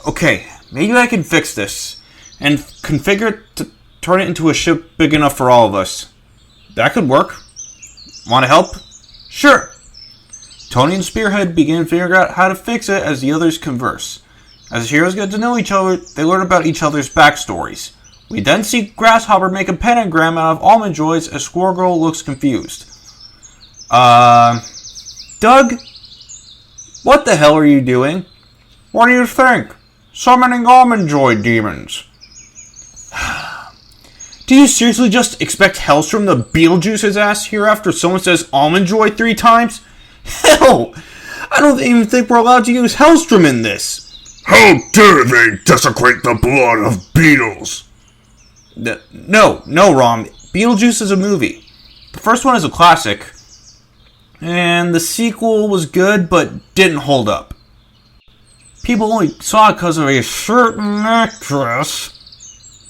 Okay, maybe I can fix this, and configure it to turn it into a ship big enough for all of us. That could work. Want to help? Sure. Tony and Spearhead begin figuring out how to fix it as the others converse. As the heroes get to know each other, they learn about each other's backstories. We then see Grasshopper make a pentagram out of almond joys as Squirrel Girl looks confused. Doug? What the hell are you doing? What do you think? Summoning almond joy demons. Do you seriously just expect Hellstrom to Beetlejuice his ass here after someone says almond joy 3 times? Hell! I don't even think we're allowed to use Hellstrom in this. How dare they desecrate the blood of beetles? No, Rom. Beetlejuice is a movie. The first one is a classic. And the sequel was good, but didn't hold up. People only saw it because of a certain actress.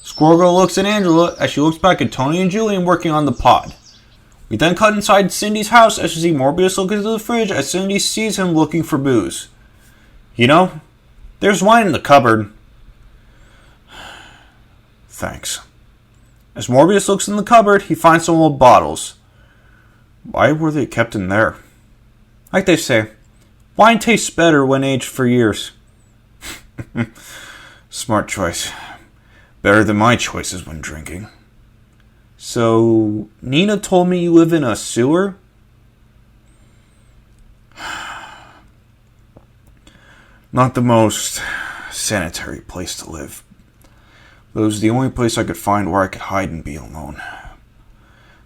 Squirrel Girl looks at Angela as she looks back at Tony and Julian working on the pod. We then cut inside Cindy's house as we see Morbius look into the fridge as Cindy sees him looking for booze. You know, there's wine in the cupboard. Thanks. As Morbius looks in the cupboard, he finds some old bottles. Why were they kept in there? Like they say, wine tastes better when aged for years. Smart choice. Better than my choices when drinking. So, Nina told me you live in a sewer? Not the most sanitary place to live. But it was the only place I could find where I could hide and be alone.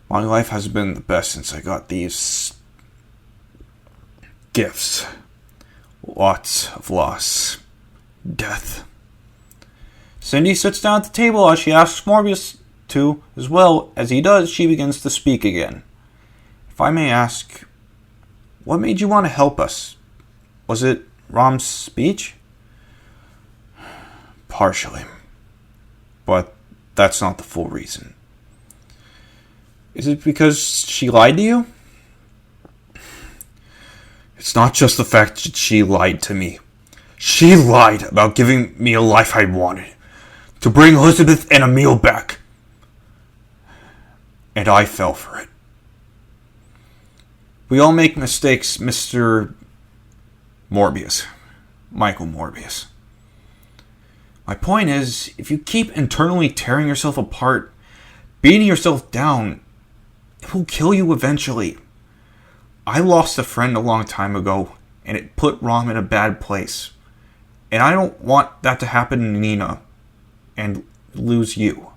My life has been the best since I got these gifts. Lots of loss. Death. Cindy sits down at the table as she asks Morbius to, as well. As he does, she begins to speak again. If I may ask, what made you want to help us? Was it Rom's speech? Partially. But that's not the full reason. Is it because she lied to you? It's not just the fact that she lied to me. She lied about giving me a life I wanted. To bring Elizabeth and Emil back. And I fell for it. We all make mistakes, Mr. Morbius. Michael Morbius. My point is, if you keep internally tearing yourself apart, beating yourself down, it will kill you eventually. I lost a friend a long time ago, and it put Rom in a bad place. And I don't want that to happen to Nina, and lose you.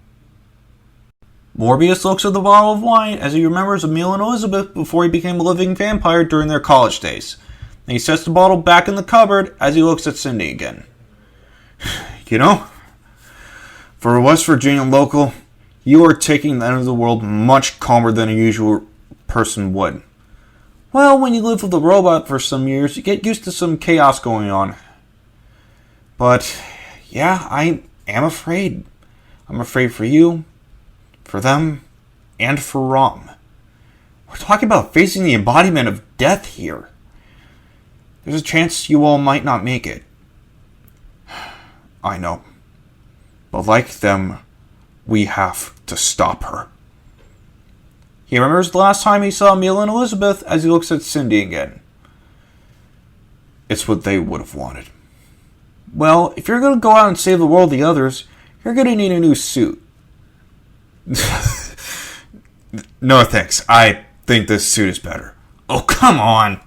Morbius looks at the bottle of wine as he remembers Emil and Elizabeth before he became a living vampire during their college days. And he sets the bottle back in the cupboard as he looks at Cindy again. You know, for a West Virginia local, you are taking the end of the world much calmer than a usual person would. Well, when you live with a robot for some years, you get used to some chaos going on. But, yeah, I am afraid. I'm afraid for you, for them, and for Rom. We're talking about facing the embodiment of death here. There's a chance you all might not make it. I know. But like them, we have to stop her. He remembers the last time he saw Emil and Elizabeth as he looks at Cindy again. It's what they would have wanted. Well, if you're going to go out and save the world the others, you're going to need a new suit. No thanks. I think this suit is better. Oh, come on.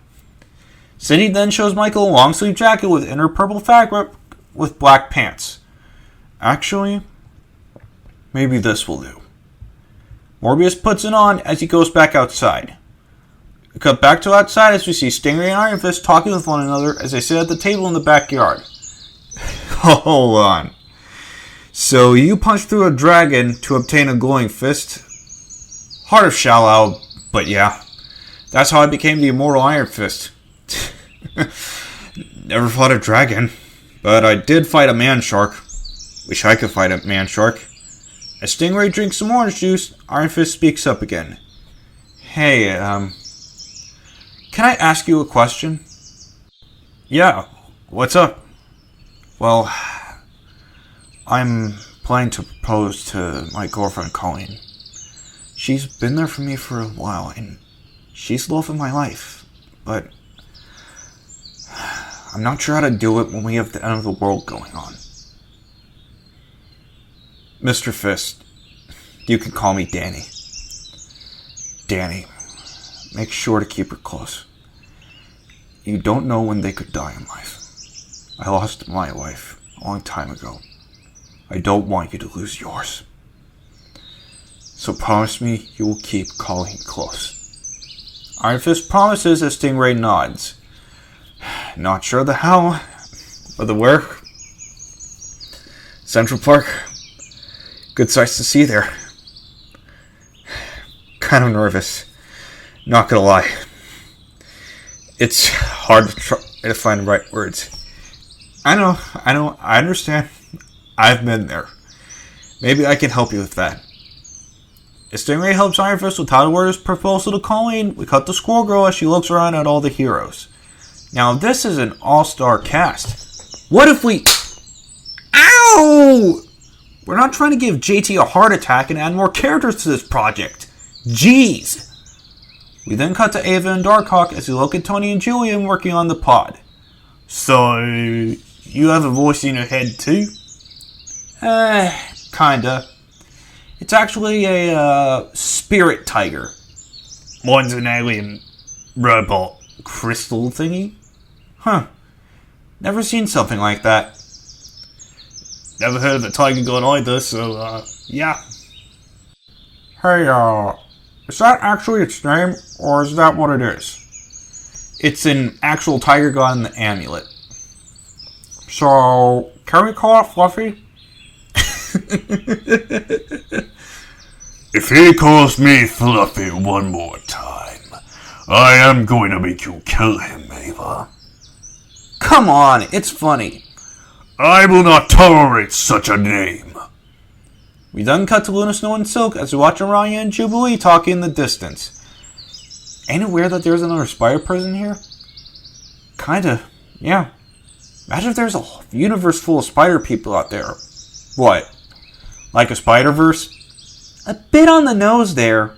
Cindy then shows Michael a long-sleeve jacket with inner purple fabric with black pants. Actually, maybe this will do. Morbius puts it on as he goes back outside. We cut back to outside as we see Stingray and Iron Fist talking with one another as they sit at the table in the backyard. Hold on. So you punched through a dragon to obtain a glowing fist? Heart of Shao-Lao, but yeah. That's how I became the immortal Iron Fist. Never fought a dragon, but I did fight a man shark. Wish I could fight a man shark. As Stingray drinks some orange juice, Iron Fist speaks up again. Hey, can I ask you a question? Yeah, what's up? Well, I'm planning to propose to my girlfriend Colleen. She's been there for me for a while, and she's the love of my life. But I'm not sure how to do it when we have the end of the world going on. Mr. Fist, you can call me Danny. Danny, make sure to keep her close. You don't know when they could die in life. I lost my wife a long time ago. I don't want you to lose yours. So promise me you will keep Colleen close. Iron Fist promises as Stingray nods. Not sure the how, or the where. Central Park. Good sights to see there. Kind of nervous. Not gonna lie. It's hard to try to find the right words. I know, I understand. I've been there. Maybe I can help you with that. As Stingray helps Iron Fist with how to word his proposal to Colleen, we cut to Squirrel Girl as she looks around at all the heroes. Now this is an all-star cast. What if we... Ow! We're not trying to give JT a heart attack and add more characters to this project. Jeez. We then cut to Ava and Darkhawk as we look at Tony and Julian working on the pod. So, you have a voice in your head too? Kinda. It's actually a spirit tiger. Mine's an alien robot crystal thingy. Huh. Never seen something like that. Never heard of a tiger god either, so, yeah. Hey, is that actually its name, or is that what it is? It's an actual tiger god in the amulet. So, can we call it Fluffy? If he calls me Fluffy one more time, I am going to make you kill him, Ava. Come on, it's funny. I will not tolerate such a name. We then cut to Luna, Snow, and Silk as we watch Aranya and Jubilee talking in the distance. Ain't it weird that there's another spider person here? Kinda, yeah. Imagine if there's a universe full of spider people out there. What? Like a Spider-Verse? A bit on the nose there.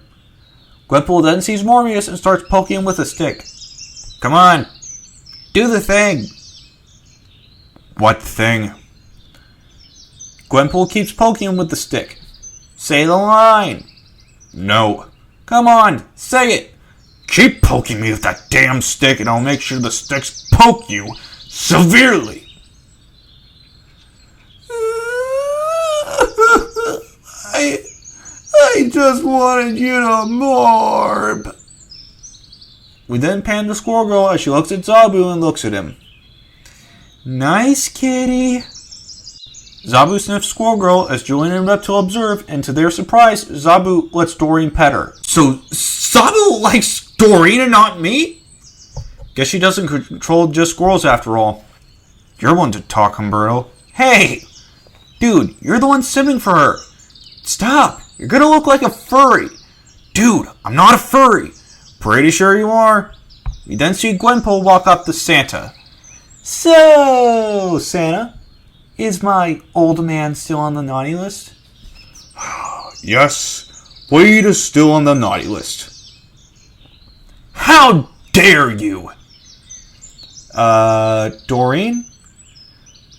Gwenpool then sees Morbius and starts poking him with a stick. Come on, do the thing. What thing? Gwenpool keeps poking him with the stick. Say the line. No. Come on, say it. Keep poking me with that damn stick and I'll make sure the sticks poke you severely. I just wanted you to morb. We then pan to Squirrel Girl as she looks at Zabu and looks at him. Nice kitty. Zabu sniffs Squirrel Girl as Julian and Reptile observe, and to their surprise, Zabu lets Doreen pet her. So, Zabu likes Doreen and not me? Guess she doesn't control just squirrels after all. You're one to talk, Humberto. Hey! Dude, you're the one simming for her. Stop! You're gonna look like a furry. Dude, I'm not a furry. Pretty sure you are. We then see Gwenpool walk up to Santa. So, Santa, is my old man still on the naughty list? Yes, Wade is still on the naughty list. How dare you? Doreen?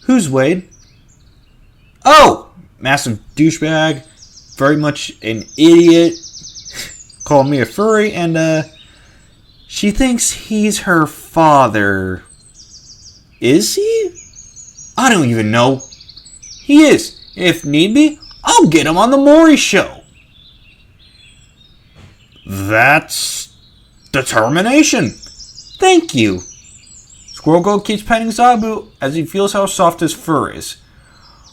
Who's Wade? Oh! Massive douchebag. Very much an idiot. Called me a furry, and, she thinks he's her father. Is he? I don't even know. He is. If need be, I'll get him on the Maury show. That's determination. Thank you. Squirrel Girl keeps petting Zabu as he feels how soft his fur is.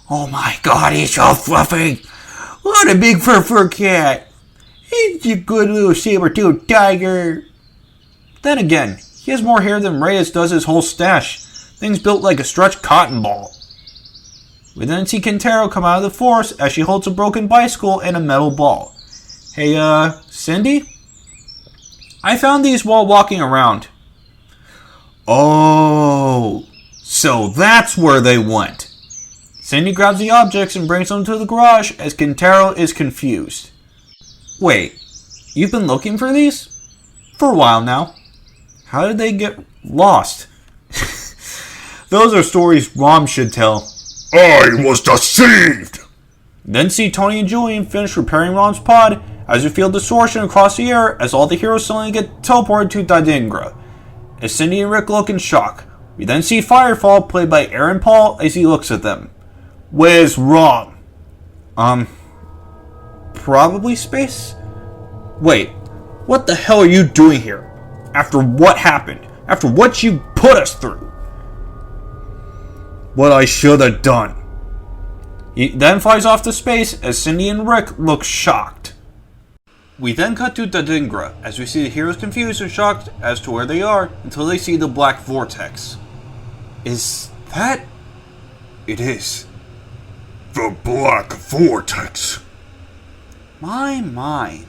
Oh my god, he's so fluffy. What a big fur cat. He's a good little saber-toothed tiger. Then again, he has more hair than Reyes does his whole stash. Thing's built like a stretched cotton ball. We then see Quintero come out of the forest as she holds a broken bicycle and a metal ball. Hey, Cindy? I found these while walking around. Oh, so that's where they went. Cindy grabs the objects and brings them to the garage as Quintero is confused. Wait, you've been looking for these? For a while now. How did they get lost? Those are stories Rom should tell. I was deceived! Then see Tony and Julian finish repairing Rom's pod as we feel distortion across the air as all the heroes suddenly get teleported to Didingra. As Cindy and Rick look in shock, we then see Firefall played by Aaron Paul as he looks at them. Where's Rom? Probably space? Wait, what the hell are you doing here? After what happened? After what you put us through? What I should have done. He then flies off to space as Cindy and Rick look shocked. We then cut to Didingra as we see the heroes confused and shocked as to where they are until they see the black vortex. Is that... It is. The Black Vortex. My.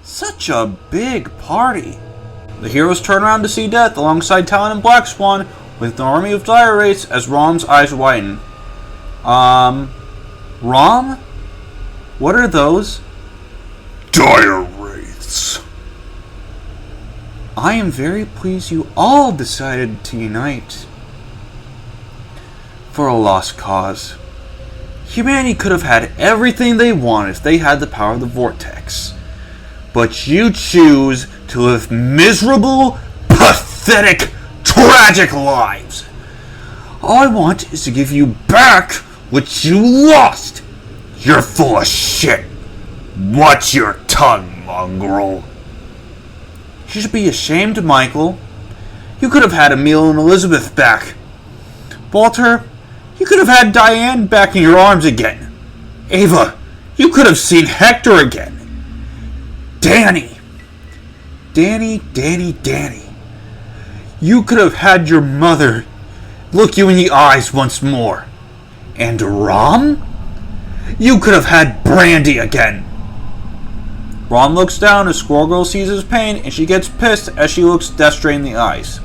Such a big party. The heroes turn around to see Death alongside Talon and Black Swan with an army of dire wraiths as Rom's eyes widen. Rom? What are those? Dire Wraiths. I am very pleased you all decided to unite for a lost cause. Humanity could have had everything they wanted if they had the power of the Vortex. But you choose to live miserable, pathetic, tragic lives. All I want is to give you back what you lost. You're full of shit. Watch your tongue, mongrel. You should be ashamed, Michael. You could have had Emil and Elizabeth back. Walter, you could have had Diane back in your arms again. Ava, you could have seen Hector again. Danny. You could have had your mother look you in the eyes once more. And Rom? You could have had Brandy again. Rom looks down as Squirrel Girl sees his pain, and she gets pissed as she looks Destray in the eyes.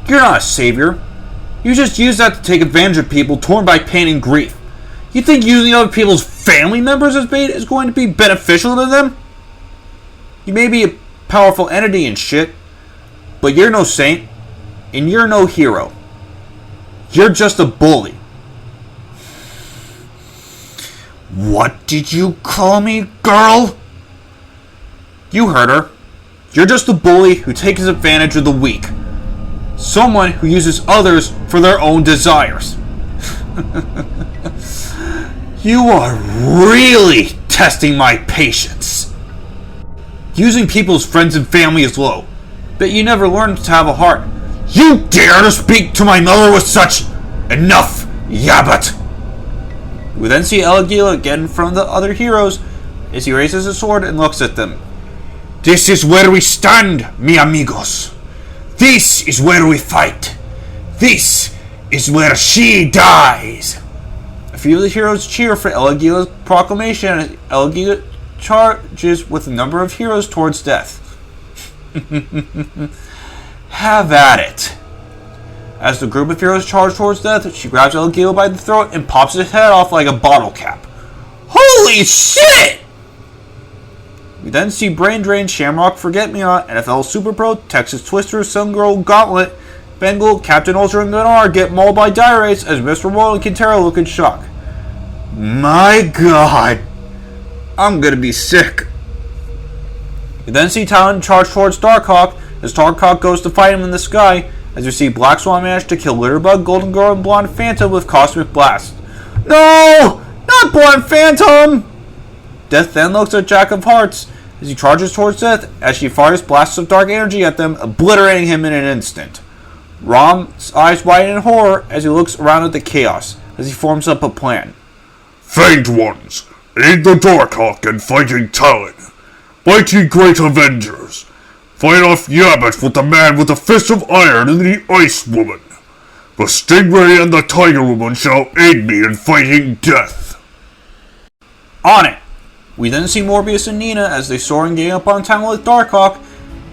You're not a savior. You just use that to take advantage of people torn by pain and grief. You think using other people's family members as bait is going to be beneficial to them? You may be a powerful entity and shit, but you're no saint, and you're no hero. You're just a bully. What did you call me, girl? You heard her. You're just a bully who takes advantage of the weak. Someone who uses others for their own desires. You are really testing my patience. Using people's friends and family is low, but you never learned to have a heart. You dare to speak to my mother with such... Enough, Yabbit! We then see Eligila again in front of the other heroes as he raises his sword and looks at them. This is where we stand, mi amigos. This is where we fight. This is where she dies. A few of the heroes cheer for Eligila's proclamation as Eligila charges with a number of heroes towards death. Have at it. As the group of heroes charge towards death, she grabs Eligila by the throat and pops his head off like a bottle cap. Holy shit! We then see Brain Drain, Shamrock, Forget-Me-Not, NFL Super Pro, Texas Twister, Sun Girl, Gauntlet, Bengal, Captain Ultra, and Gunnar get mauled by Diarates as Mr. World and Quintero look in shock. My god. I'm gonna be sick. We then see Talon charge towards Darkhawk as Darkhawk goes to fight him in the sky as we see Black Swan manage to kill Litterbug, Golden Girl, and Blonde Phantom with Cosmic Blast. No! Not Blonde Phantom! Death then looks at Jack of Hearts as he charges towards Death as she fires blasts of dark energy at them, obliterating him in an instant. Rom's eyes widen in horror as he looks around at the chaos as he forms up a plan. Famed ones, aid the Darkhawk in fighting Talon. Mighty great avengers, fight off Yabbit with the man with the fist of iron and the Ice Woman. The Stingray and the Tiger Woman shall aid me in fighting Death. On it! We then see Morbius and Nina as they soar and gang up on Talon with Darkhawk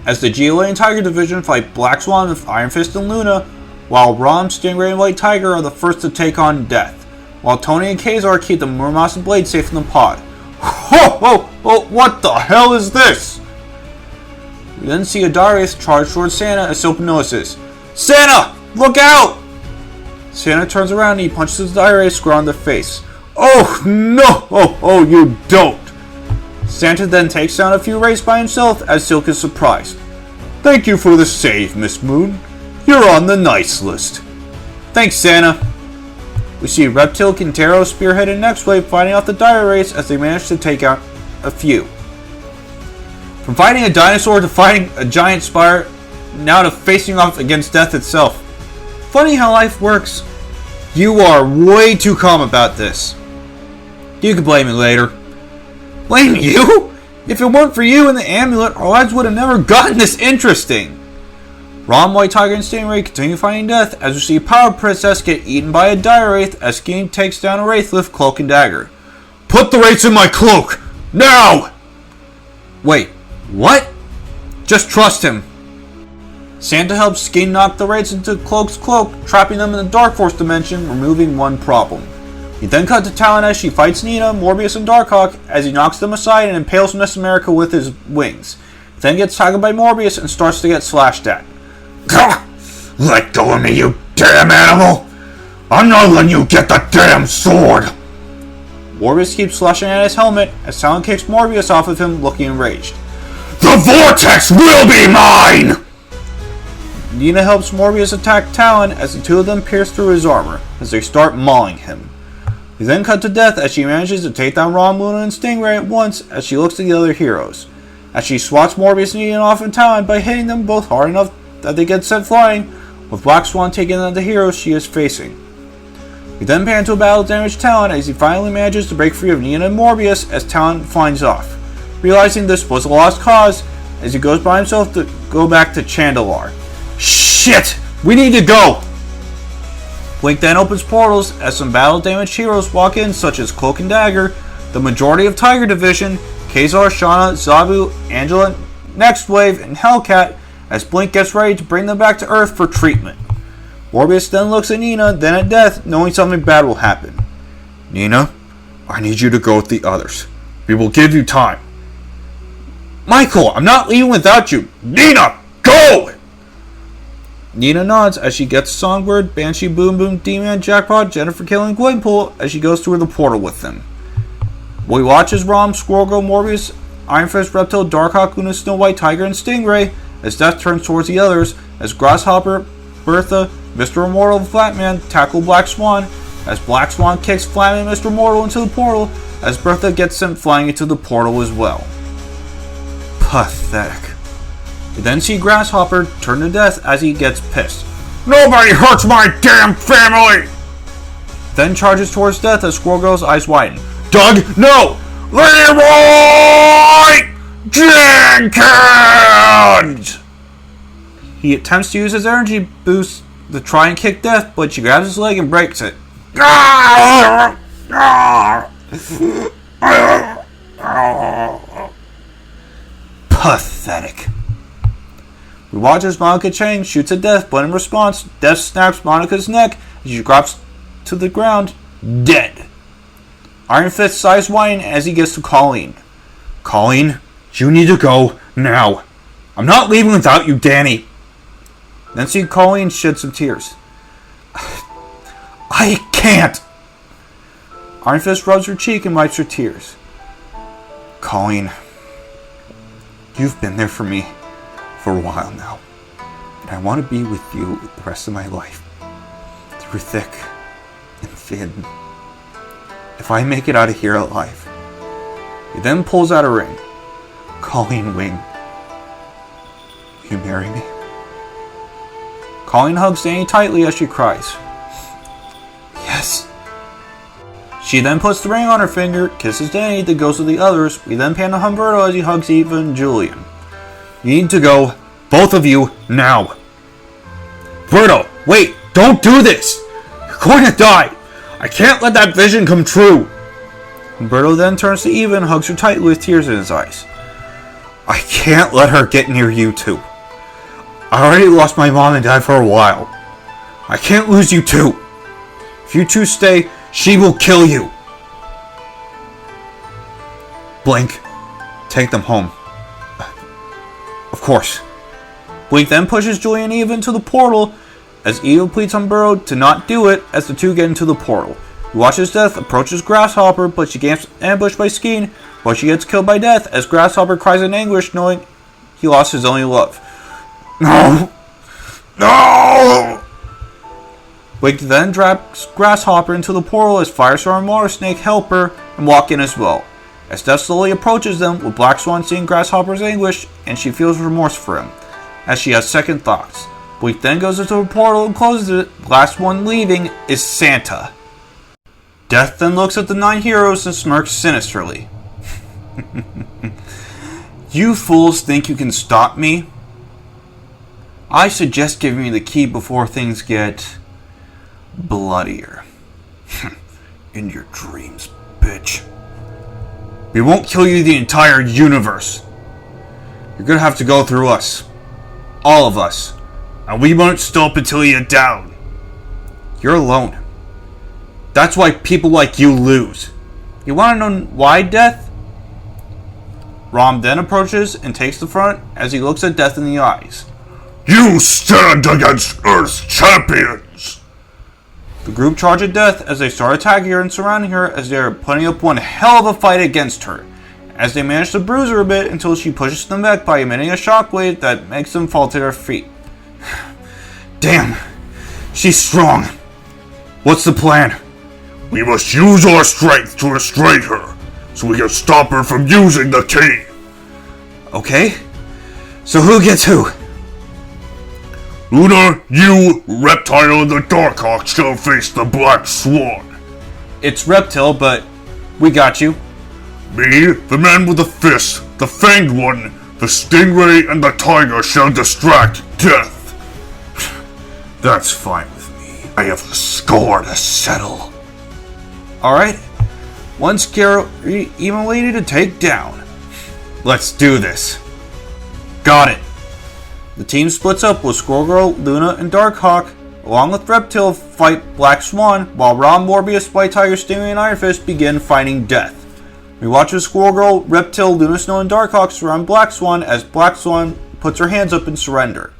as the GLA and Tiger Division fight Black Swan with Iron Fist and Luna, while Rom, Stingray, and White Tiger are the first to take on Death, while Tony and Kazar keep the Murmas and Blade safe in the pod. Ho! What the hell is this? We then see Adarius charge towards Santa as Soap notices. Santa! Look out! Santa turns around and he punches Adarius square on the face. Oh no! Oh, you don't! Santa then takes down a few wraiths by himself as Silk is surprised. Thank you for the save, Miss Moon. You're on the nice list. Thanks, Santa. We see Reptile, Quintero, Spearhead, and Next Wave fighting off the Dire Wraiths as they manage to take out a few. From fighting a dinosaur to fighting a giant spire, now to facing off against death itself. Funny how life works. You are way too calm about this. You can blame me later. Blame you? If it weren't for you and the amulet, our lives would have never gotten this interesting. Rom, White Tiger, and Stingray continue fighting death as we see Power Princess get eaten by a Dire Wraith as Scheme takes down a Wraith with Cloak and Dagger. Put the Wraiths in my cloak! Now! Wait, what? Just trust him. Santa helps Scheme knock the Wraiths into Cloak's cloak, trapping them in the Dark Force dimension, removing one problem. He then cut to Talon as she fights Nina, Morbius, and Darkhawk as he knocks them aside and impales Miss America with his wings. then gets tackled by Morbius and starts to get slashed at. Let go of me, you damn animal! I'm not letting you get the damn sword! Morbius keeps slashing at his helmet as Talon kicks Morbius off of him, looking enraged. The Vortex will be mine! Nina helps Morbius attack Talon as the two of them pierce through his armor as they start mauling him. He then cut to death as she manages to take down Rom, Luna, and Stingray at once as she looks to the other heroes. As she swats Morbius and Nina off in Talon by hitting them both hard enough that they get sent flying, with Black Swan taking on the heroes she is facing. We then pan to a battle-damaged Talon as he finally manages to break free of Nina and Morbius as Talon flies off, realizing this was a lost cause as he goes by himself to go back to Chandelar. Shit! We need to go! Blink then opens portals as some battle-damaged heroes walk in, such as Cloak and Dagger, the majority of Tiger Division, Kazar, Shauna, Zabu, Angela, Next Wave, and Hellcat as Blink gets ready to bring them back to Earth for treatment. Morbius then looks at Nina, then at Death, knowing something bad will happen. Nina, I need you to go with the others. We will give you time. Michael, I'm not leaving without you. Nina, go! Nina nods as she gets Songbird, Banshee, Boom Boom, D-Man, Jackpot, Jennifer killing Gwenpool as she goes through the portal with them. We watch as Rom, Squirrel Girl, Morbius, Iron Fist, Reptile, Darkhawk, Luna, Snow White, Tiger, and Stingray as Death turns towards the others as Grasshopper, Bertha, Mr. Immortal, and Flatman tackle Black Swan as Black Swan kicks Flatman and Mr. Immortal into the portal as Bertha gets sent flying into the portal as well. Pathetic. We then see Grasshopper turn to Death as he gets pissed. Nobody hurts my damn family! Then charges towards Death as Squirrel Girl's eyes widen. Doug, no! Leroy Jenkins! He attempts to use his energy boost to try and kick Death, but she grabs his leg and breaks it. Pathetic. We watch as Monica Chang shoots at Death, but in response, Death snaps Monica's neck as she drops to the ground, dead. Iron Fist sighs whining as he gets to Colleen. Colleen, you need to go now. I'm not leaving without you, Danny. Then see Colleen shed some tears. I can't. Iron Fist rubs her cheek and wipes her tears. Colleen, you've been there for me for a while now, and I want to be with you the rest of my life, through thick and thin. If I make it out of here alive. He then pulls out a ring. Colleen Wing, will you marry me? Colleen hugs Danny tightly as she cries. Yes. She then puts the ring on her finger, kisses Danny, then goes to the others. We then pan to Humberto as he hugs Eva and Julian. You need to go, both of you, now. Berto, wait, don't do this! You're going to die! I can't let that vision come true! Humberto then turns to Eva and hugs her tightly with tears in his eyes. I can't let her get near you two. I already lost my mom and dad for a while. I can't lose you too. If you two stay, she will kill you. Blink, take them home. Of course. Blink then pushes Julian and Eva into the portal as Eva pleads on Burrow to not do it as the two get into the portal. He watches Death approaches Grasshopper, but she gets ambushed by Skeen while she gets killed by Death as Grasshopper cries in anguish knowing he lost his only love. No! No! Blink then drags Grasshopper into the portal as Firestorm and Water Snake help her and walk in as well. As Death slowly approaches them, with Black Swan seeing Grasshopper's anguish, and she feels remorse for him, as she has second thoughts. Blink then goes into the portal and closes it. The last one leaving is Santa. Death then looks at the 9 heroes and smirks sinisterly. You fools think you can stop me? I suggest giving me the key before things get bloodier. In your dreams, bitch. We won't kill you the entire universe. You're gonna have to go through us. All of us. And we won't stop until you're down. You're alone. That's why people like you lose. You want to know why, Death? Rom then approaches and takes the front as he looks at Death in the eyes. You stand against Earth's champions! The group charge at Death as they start attacking her and surrounding her as they are putting up one hell of a fight against her, as they manage to bruise her a bit until she pushes them back by emitting a shockwave that makes them fall to their feet. Damn, she's strong. What's the plan? We must use our strength to restrain her, so we can stop her from using the key. Okay, so who gets who? Luna, you, Reptile, and the Darkhawk shall face the Black Swan. It's Reptile, but we got you. Me, the man with the fist, the Fanged One, the Stingray, and the Tiger shall distract Death. That's fine with me. I have a score to settle. Alright, one scare evenly to take down. Let's do this. Got it. The team splits up with Squirrel Girl, Luna, and Darkhawk, along with Reptile, fight Black Swan, while Rom, Morbius, White Tiger, Stingray, and Iron Fist begin fighting Death. We watch as Squirrel Girl, Reptile, Luna Snow, and Darkhawk surround Black Swan as Black Swan puts her hands up in surrender.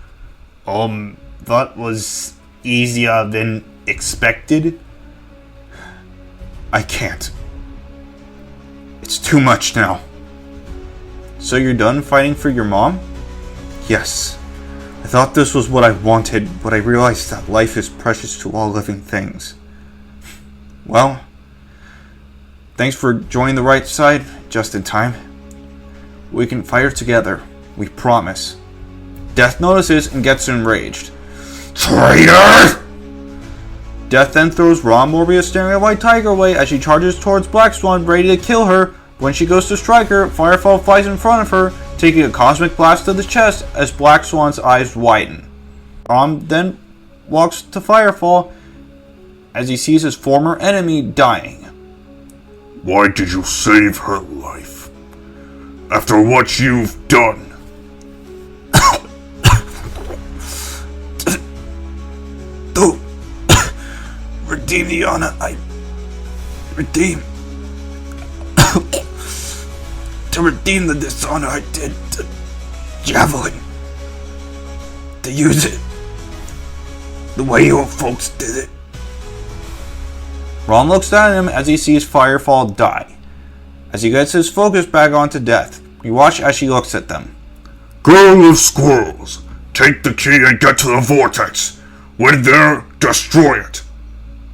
That was easier than expected. I can't. It's too much now. So you're done fighting for your mom? Yes. I thought this was what I wanted, but I realized that life is precious to all living things. Well, thanks for joining the right side just in time. We can fight her together. We promise. Death notices and gets enraged. Traitor! Death then throws Rom, Morbius, Stingray, and White Tiger away as she charges towards Black Swan, ready to kill her. When she goes to strike her, Firefall flies in front of her, taking a cosmic blast to the chest as Black Swan's eyes widen. Rom then walks to Firefall as he sees his former enemy dying. Why did you save her life? After what you've done? To redeem the honor I redeem. To redeem the dishonor I did to Javelin. To use it the way you folks did it. Ron looks at him as he sees Firefall die. As he gets his focus back onto Death, we watch as she looks at them. Girl of Squirrels, take the key and get to the Vortex. When there, destroy it.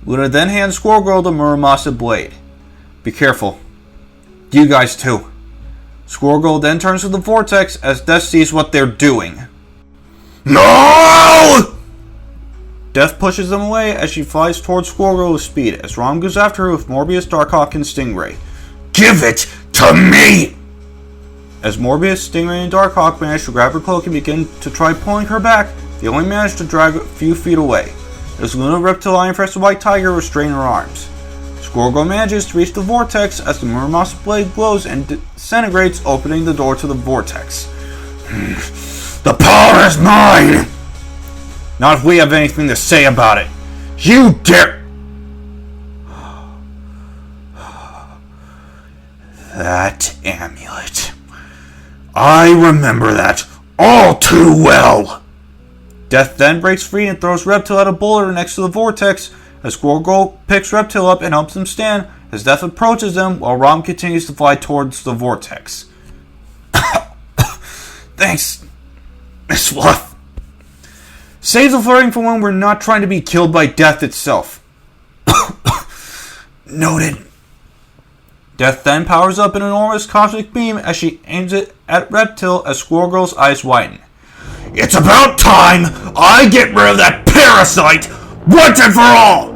Luna then hands Squirrel Girl the Muramasa blade. Be careful. You guys too. Squirrel Girl then turns to the Vortex as Death sees what they're doing. No! Death pushes them away as she flies towards Squirrel Girl with speed as Rom goes after her with Morbius, Darkhawk, and Stingray. Give it to me! As Morbius, Stingray, and Darkhawk manage to grab her cloak and begin to try pulling her back, they only manage to drag a few feet away. As Luna, Reptile, Iron Fist, and White Tiger restrain her arms. Squirrel Girl manages to reach the Vortex as the Muramasa blade glows and disintegrates, opening the door to the Vortex. The power is mine! Not if we have anything to say about it. You dare! That amulet. I remember that all too well. Death then breaks free and throws Reptile at a boulder next to the Vortex as Squirrel Girl picks Reptile up and helps him stand as Death approaches them while Rom continues to fly towards the Vortex. Thanks, Miss Fluff. Save the flirting for when we're not trying to be killed by Death itself. Noted. Death then powers up an enormous cosmic beam as she aims it at Reptile as Squirrel Girl's eyes widen. It's about time I get rid of that parasite once and for all!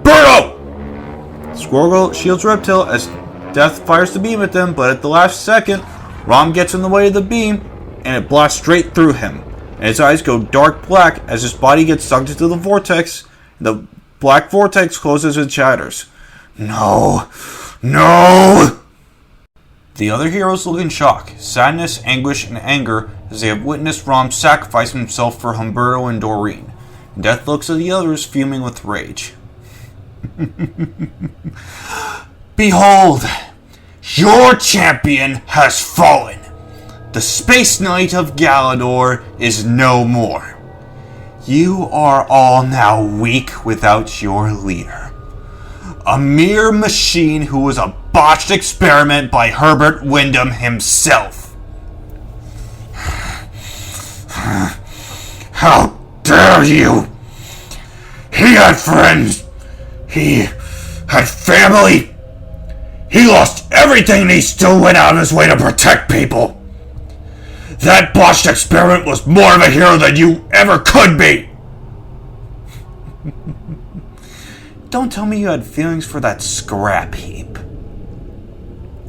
Birdo! Squirrel Girl shields Reptile as Death fires the beam at them, but at the last second, Rom gets in the way of the beam and it blasts straight through him. And his eyes go dark black as his body gets sucked into the Vortex. The black Vortex closes and shatters. No! No! The other heroes look in shock, sadness, anguish, and anger as they have witnessed Rom sacrifice himself for Humberto and Doreen. Death looks at the others, fuming with rage. Behold! Your champion has fallen. The Space Knight of Galador is no more. You are all now weak without your leader. A mere machine who was a botched experiment by Herbert Wyndham himself. How dare you! He had friends. He had family. He lost everything and he still went out of his way to protect people. That botched experiment was more of a hero than you ever could be. Don't tell me you had feelings for that scrap heap.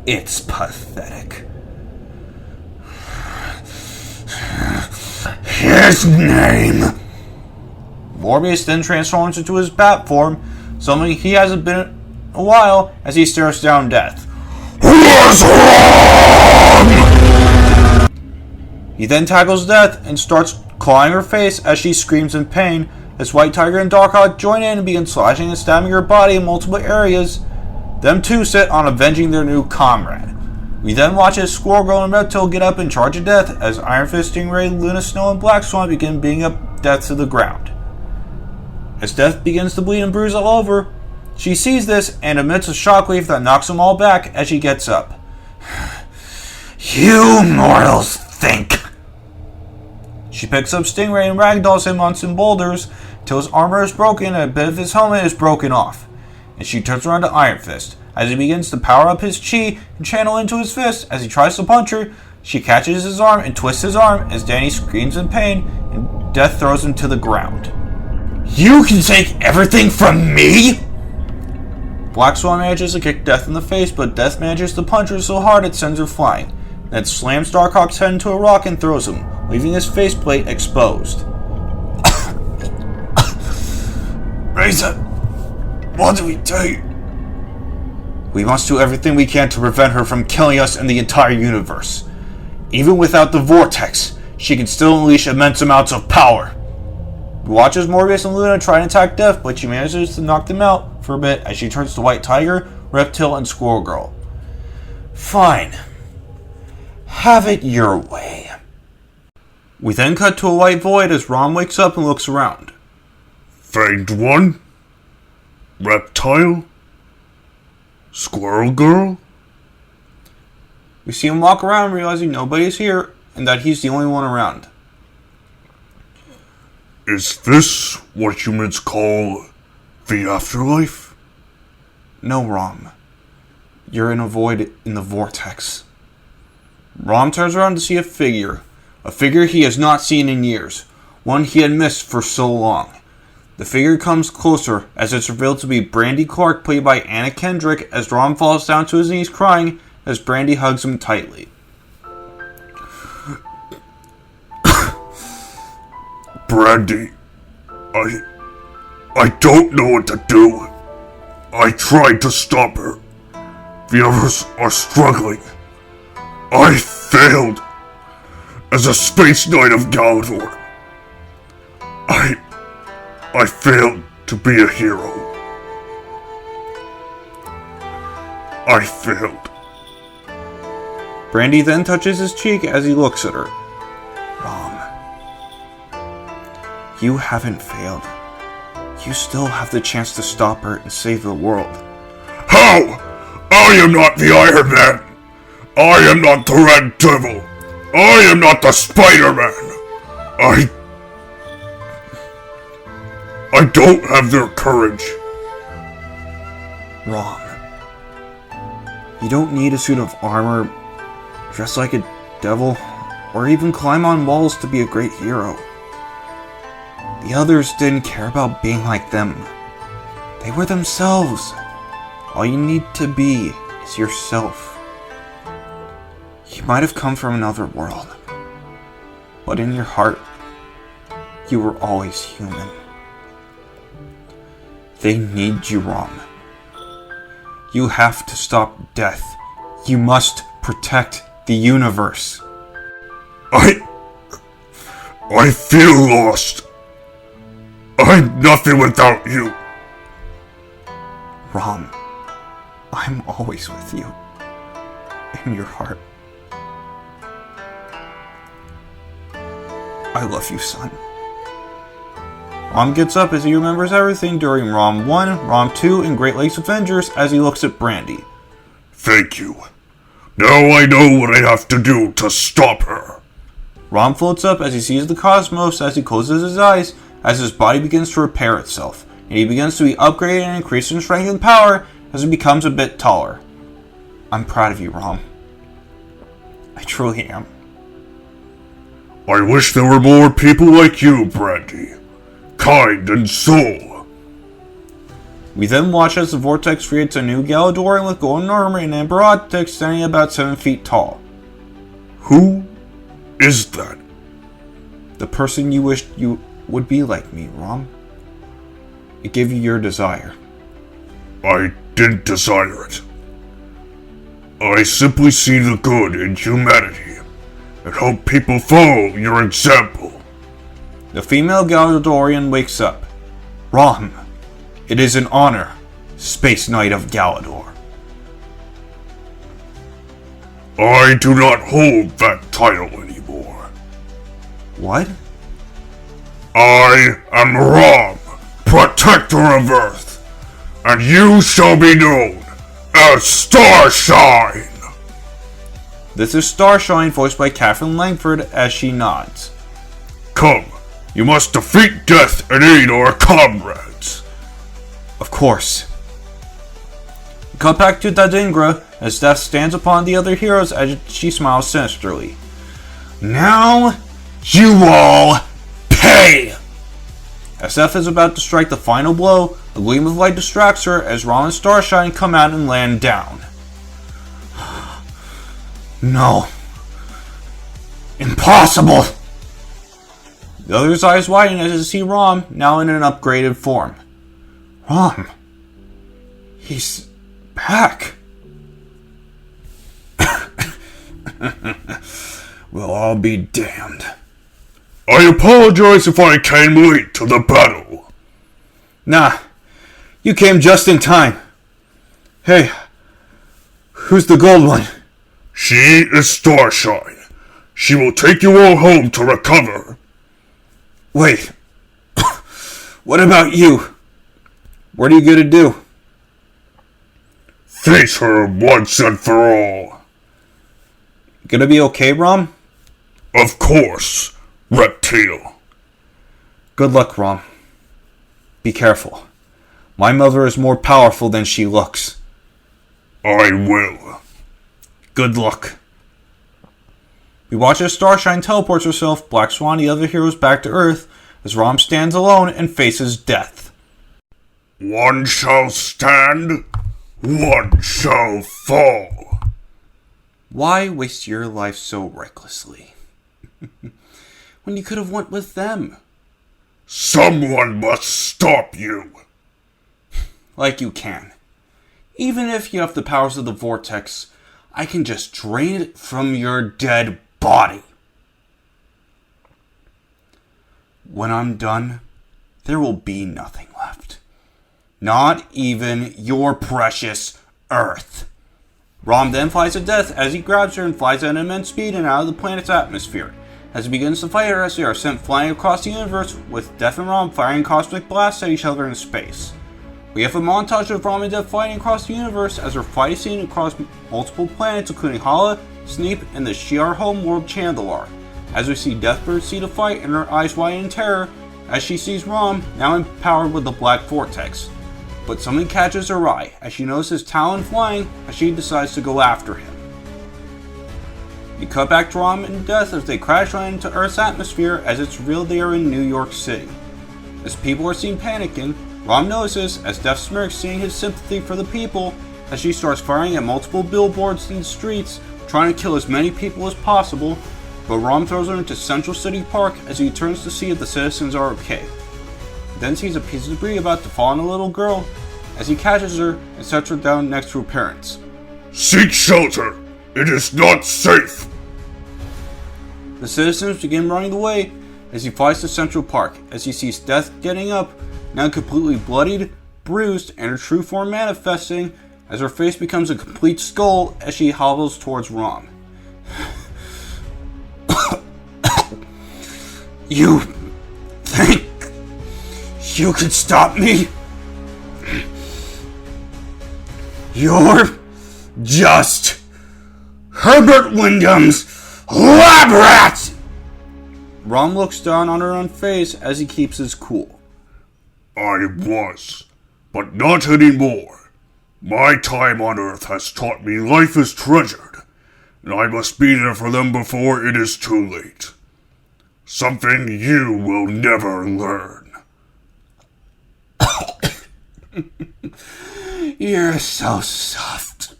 It's pathetic. His name. Morbius then transforms into his bat form, something he hasn't been in a while, as he stares down Death. What's wrong? He then tackles Death and starts clawing her face as she screams in pain, as White Tiger and Darkhawk join in and begin slashing and stabbing her body in multiple areas. Them two set on avenging their new comrade. We then watch as Squirrel Girl and Reptile get up and charge at Death, as Iron Fist, Stingray, Luna Snow, and Black Swan begin beating up Death to the ground. As Death begins to bleed and bruise all over, she sees this and emits a shockwave that knocks them all back as she gets up. You mortals think. She picks up Stingray and ragdolls him on some boulders till his armor is broken and a bit of his helmet is broken off. And she turns around to Iron Fist. As he begins to power up his chi and channel into his fist as he tries to punch her, she catches his arm and twists his arm as Danny screams in pain and Death throws him to the ground. You can take everything from me? Black Swan manages to kick Death in the face, but Death manages to punch her so hard it sends her flying. Then slams Darkhawk's head into a rock and throws him, leaving his faceplate exposed. Reza, what do we do? We must do everything we can to prevent her from killing us and the entire universe. Even without the Vortex, she can still unleash immense amounts of power. We watch as Morbius and Luna try and attack Death, but she manages to knock them out for a bit as she turns to White Tiger, Reptile, and Squirrel Girl. Fine. Have it your way. We then cut to a white void as Rom wakes up and looks around. Fanged One? Reptile? Squirrel Girl? We see him walk around realizing nobody's here and that he's the only one around. Is this what humans call the afterlife? No, Rom. You're in a void in the Vortex. Rom turns around to see a figure he has not seen in years, one he had missed for so long. The figure comes closer as it's revealed to be Brandy Clark, played by Anna Kendrick, as Rom falls down to his knees crying as Brandy hugs him tightly. Brandy, I don't know what to do. I tried to stop her. The others are struggling. I failed as a Space Knight of Galador. I failed to be a hero. I failed. Brandy then touches his cheek as he looks at her. Rom, you haven't failed. You still have the chance to stop her and save the world. How? I am not the Iron Man. I am not the Red Devil. I am not the Spider-Man. I don't have their courage. Rom, you don't need a suit of armor, dress like a devil, or even climb on walls to be a great hero. The others didn't care about being like them. They were themselves. All you need to be is yourself. You might have come from another world, but in your heart, you were always human. They need you, Rom. You have to stop death. You must protect the universe. I feel lost. I'm nothing without you. Rom, I'm always with you. in your heart. I love you, son. Rom gets up as he remembers everything during Rom 1, Rom 2, and Great Lakes Avengers as he looks at Brandy. Thank you. Now I know what I have to do to stop her. Rom floats up as he sees the cosmos as he closes his eyes as his body begins to repair itself, and he begins to be upgraded and increased in strength and power as he becomes a bit taller. I'm proud of you, Rom. I truly am. I wish there were more people like you, Brandy. Kind and soul. We then watch as the Vortex creates a new Galadorian with golden armor and amber optics standing about 7 feet tall. Who is that? The person you wished you would be like me, Rom. It gave you your desire. I didn't desire it. I simply see the good in humanity and hope people follow your example. The female Galadorian wakes up. Rom, it is an honor, Space Knight of Galador. I do not hold that title anymore. What? I am Rom, Protector of Earth, and you shall be known as Starshine! This is Starshine, voiced by Catherine Langford, as she nods. Come, you must defeat death and aid our comrades. Of course. Cut back to Dadingra as Death stands upon the other heroes as she smiles sinisterly. Now, you all pay! As Death is about to strike the final blow, a gleam of light distracts her as Ron and Starshine come out and land down. No. Impossible! The other's eyes widen as they see Rom, now in an upgraded form. Rom. He's back. We'll all be damned. I apologize if I came late to the battle. Nah, you came just in time. Hey, who's the gold one? She is Starshine. She will take you all home to recover. Wait. What about you? What are you gonna do? Face her once and for all. Gonna be okay, Rom? Of course, Reptile. Good luck, Rom. Be careful. My mother is more powerful than she looks. I will. Good luck. We watch as Starshine teleports herself, Black Swan, and the other heroes back to Earth, as Rom stands alone and faces death. One shall stand, one shall fall. Why waste your life so recklessly? When you could have went with them. Someone must stop you. Like you can. Even if you have the powers of the Vortex, I can just drain it from your dead body. When I'm done, there will be nothing left. Not even your precious Earth. Rom then flies to death as he grabs her and flies at immense speed and out of the planet's atmosphere. As he begins to fight her as they are sent flying across the universe, with Death and Rom firing cosmic blasts at each other in space. We have a montage of Rom and Death fighting across the universe as their fight is seen across multiple planets including Hala, Sneep, and the Shi'ar homeworld Chandalar. As we see Deathbird see the fight and her eyes widen in terror as she sees Rom, now empowered with the Black Vortex. But something catches her eye as she notices Talon flying as she decides to go after him. We cut back to Rom and Death as they crash land into Earth's atmosphere as it's revealed they are in New York City. As people are seen panicking, Rom notices as Death smirks, seeing his sympathy for the people as she starts firing at multiple billboards in the streets, trying to kill as many people as possible, but Rom throws her into Central City Park as he turns to see if the citizens are okay. Then sees a piece of debris about to fall on a little girl as he catches her and sets her down next to her parents. Seek shelter. It is not safe. The citizens begin running away as he flies to Central Park as he sees Death getting up, now completely bloodied, bruised, and her true form manifesting as her face becomes a complete skull as she hobbles towards Rom. You think you can stop me? You're just Herbert Wyndham's lab rat! Rom looks down on her own face as he keeps his cool. I was, but not anymore. My time on Earth has taught me life is treasured, and I must be there for them before it is too late. Something you will never learn. You're so soft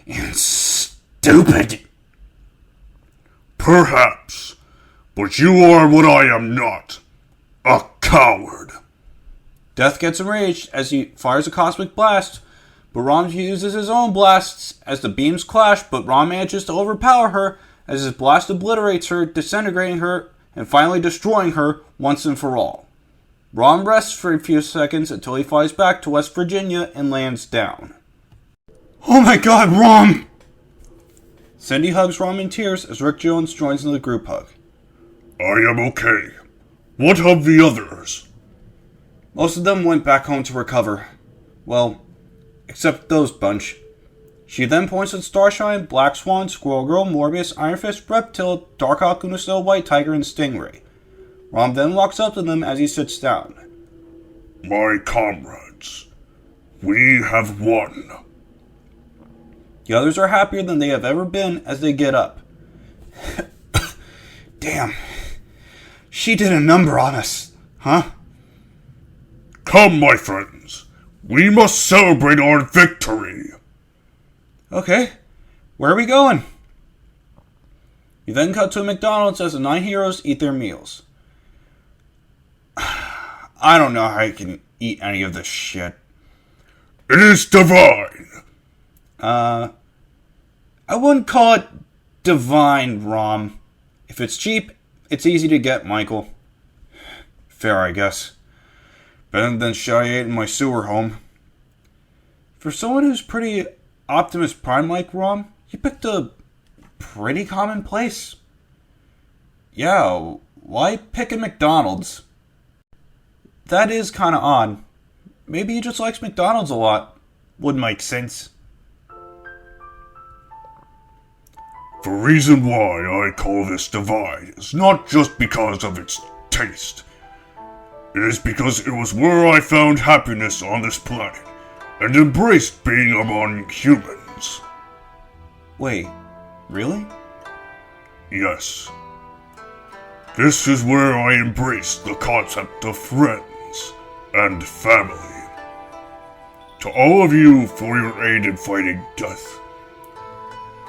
and stupid. Perhaps, but you are what I am not. A coward. Death gets enraged as he fires a cosmic blast, but Rom uses his own blasts as the beams clash, but Rom manages to overpower her as his blast obliterates her, disintegrating her, and finally destroying her once and for all. Rom rests for a few seconds until he flies back to West Virginia and lands down. Oh my god, Rom! Cindy hugs Rom in tears as Rick Jones joins in the group hug. I am okay. What of the others? Most of them went back home to recover. Well, except those bunch. She then points at Starshine, Black Swan, Squirrel Girl, Morbius, Iron Fist, Reptile, Darkhawk, Lunasil, White Tiger, and Stingray. Rom then walks up to them as he sits down. My comrades, we have won. The others are happier than they have ever been as they get up. Damn. She did a number on us, huh? Come, my friends. We must celebrate our victory. Okay. Where are we going? You then cut to a McDonald's as the 9 heroes eat their meals. I don't know how you can eat any of this shit. It is divine. I wouldn't call it divine, Rom. If it's cheap, it's easy to get, Michael. Fair, I guess. Better than shit I ate in my sewer home. For someone who's pretty Optimus Prime like, Rom, you picked a pretty common place. Yeah, why pick a McDonald's? That is kind of odd. Maybe he just likes McDonald's a lot. Would make sense. The reason why I call this divine is not just because of its taste. It is because it was where I found happiness on this planet, and embraced being among humans. Wait, really? Yes. This is where I embraced the concept of friends and family. To all of you for your aid in fighting death,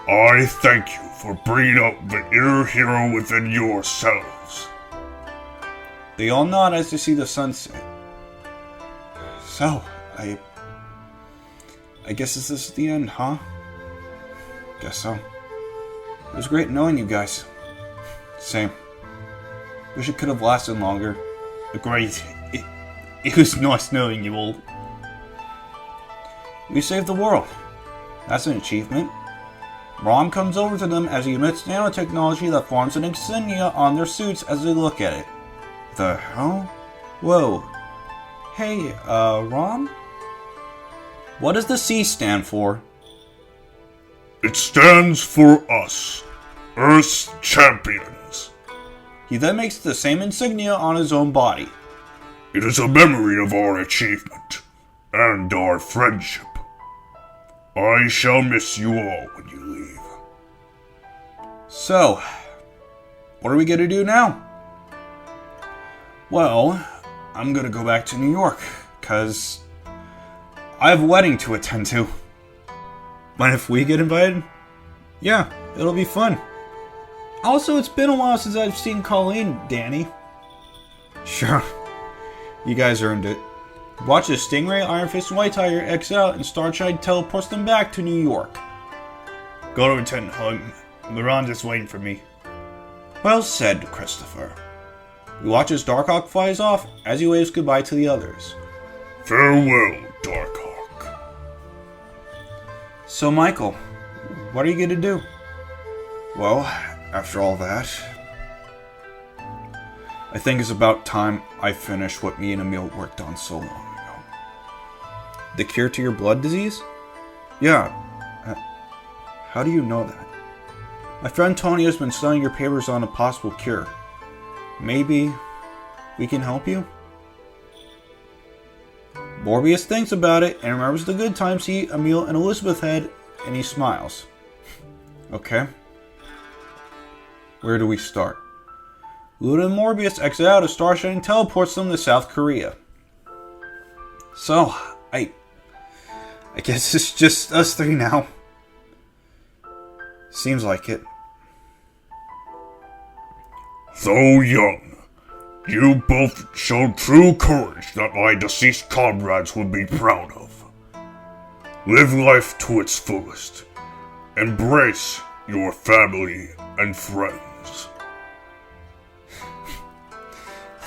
I thank you for bringing out the inner hero within yourselves. They all nod as they see the sunset. So, I guess this is the end, huh? Guess so. It was great knowing you guys. Same. Wish it could have lasted longer. Agreed. It was nice knowing you all. We saved the world. That's an achievement. Rom comes over to them as he emits nanotechnology that forms an insignia on their suits as they look at it. The hell? Whoa. Hey, Rom? What does the C stand for? It stands for us, Earth's champions. He then makes the same insignia on his own body. It is a memory of our achievement and our friendship. I shall miss you all when you leave. So, what are we gonna do now? Well, I'm gonna go back to New York, cause I have a wedding to attend to. But if we get invited, yeah, it'll be fun. Also, it's been a while since I've seen Colleen, Danny. Sure, you guys earned it. Watch as Stingray, Iron Fist, and White Tiger exit out and Starshine teleports them back to New York. Go to attend home. Miranda's waiting for me. Well said, Christopher. We watch as Darkhawk flies off as he waves goodbye to the others. Farewell, Darkhawk. So, Michael, what are you gonna do? Well, after all that, I think it's about time I finish what me and Emil worked on so long ago. The cure to your blood disease? Yeah. How do you know that? My friend Tony has been studying your papers on a possible cure. Maybe we can help you? Morbius thinks about it and remembers the good times he, Emil, and Elizabeth had, and he smiles. Okay. Where do we start? Luna and Morbius exit out as Starshine teleports them to South Korea. So, I guess it's just us three now. Seems like it. Though young, you both showed true courage that my deceased comrades would be proud of. Live life to its fullest. Embrace your family and friends.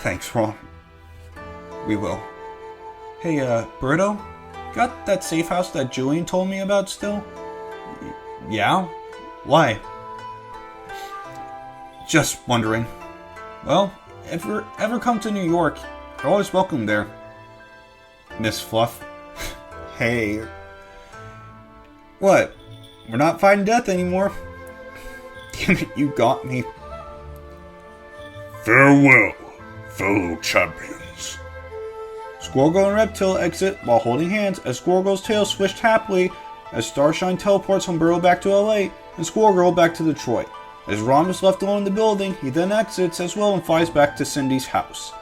Thanks, Ron. We will. Hey, Berto? Got that safe house that Julian told me about still? Yeah? Why? Just wondering. Well, if you ever come to New York, you're always welcome there. Miss Fluff. Hey. What? We're not fighting death anymore. Damn it, you got me. Farewell, fellow champions. Squirrel Girl and Reptile exit while holding hands as Squirrel Girl's tail swished happily as Starshine teleports Humberto back to LA and Squirrel Girl back to Detroit. As Ron is left alone in the building, he then exits as well and flies back to Cindy's house.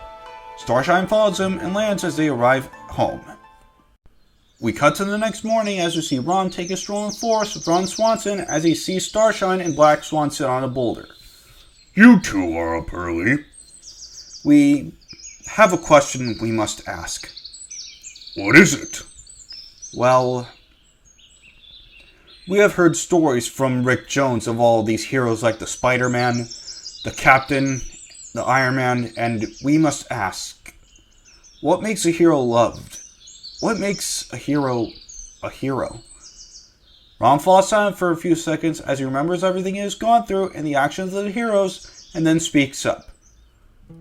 Starshine follows him and lands as they arrive home. We cut to the next morning as we see Ron take a stroll in the forest with Ron Swanson as he sees Starshine and Black Swan sit on a boulder. You two are up early. We have a question we must ask. What is it? Well, we have heard stories from Rick Jones of all these heroes like the Spider-Man, the Captain, the Iron Man, and we must ask, what makes a hero loved? What makes a hero a hero? Ron falls silent for a few seconds as he remembers everything he has gone through and the actions of the heroes, and then speaks up.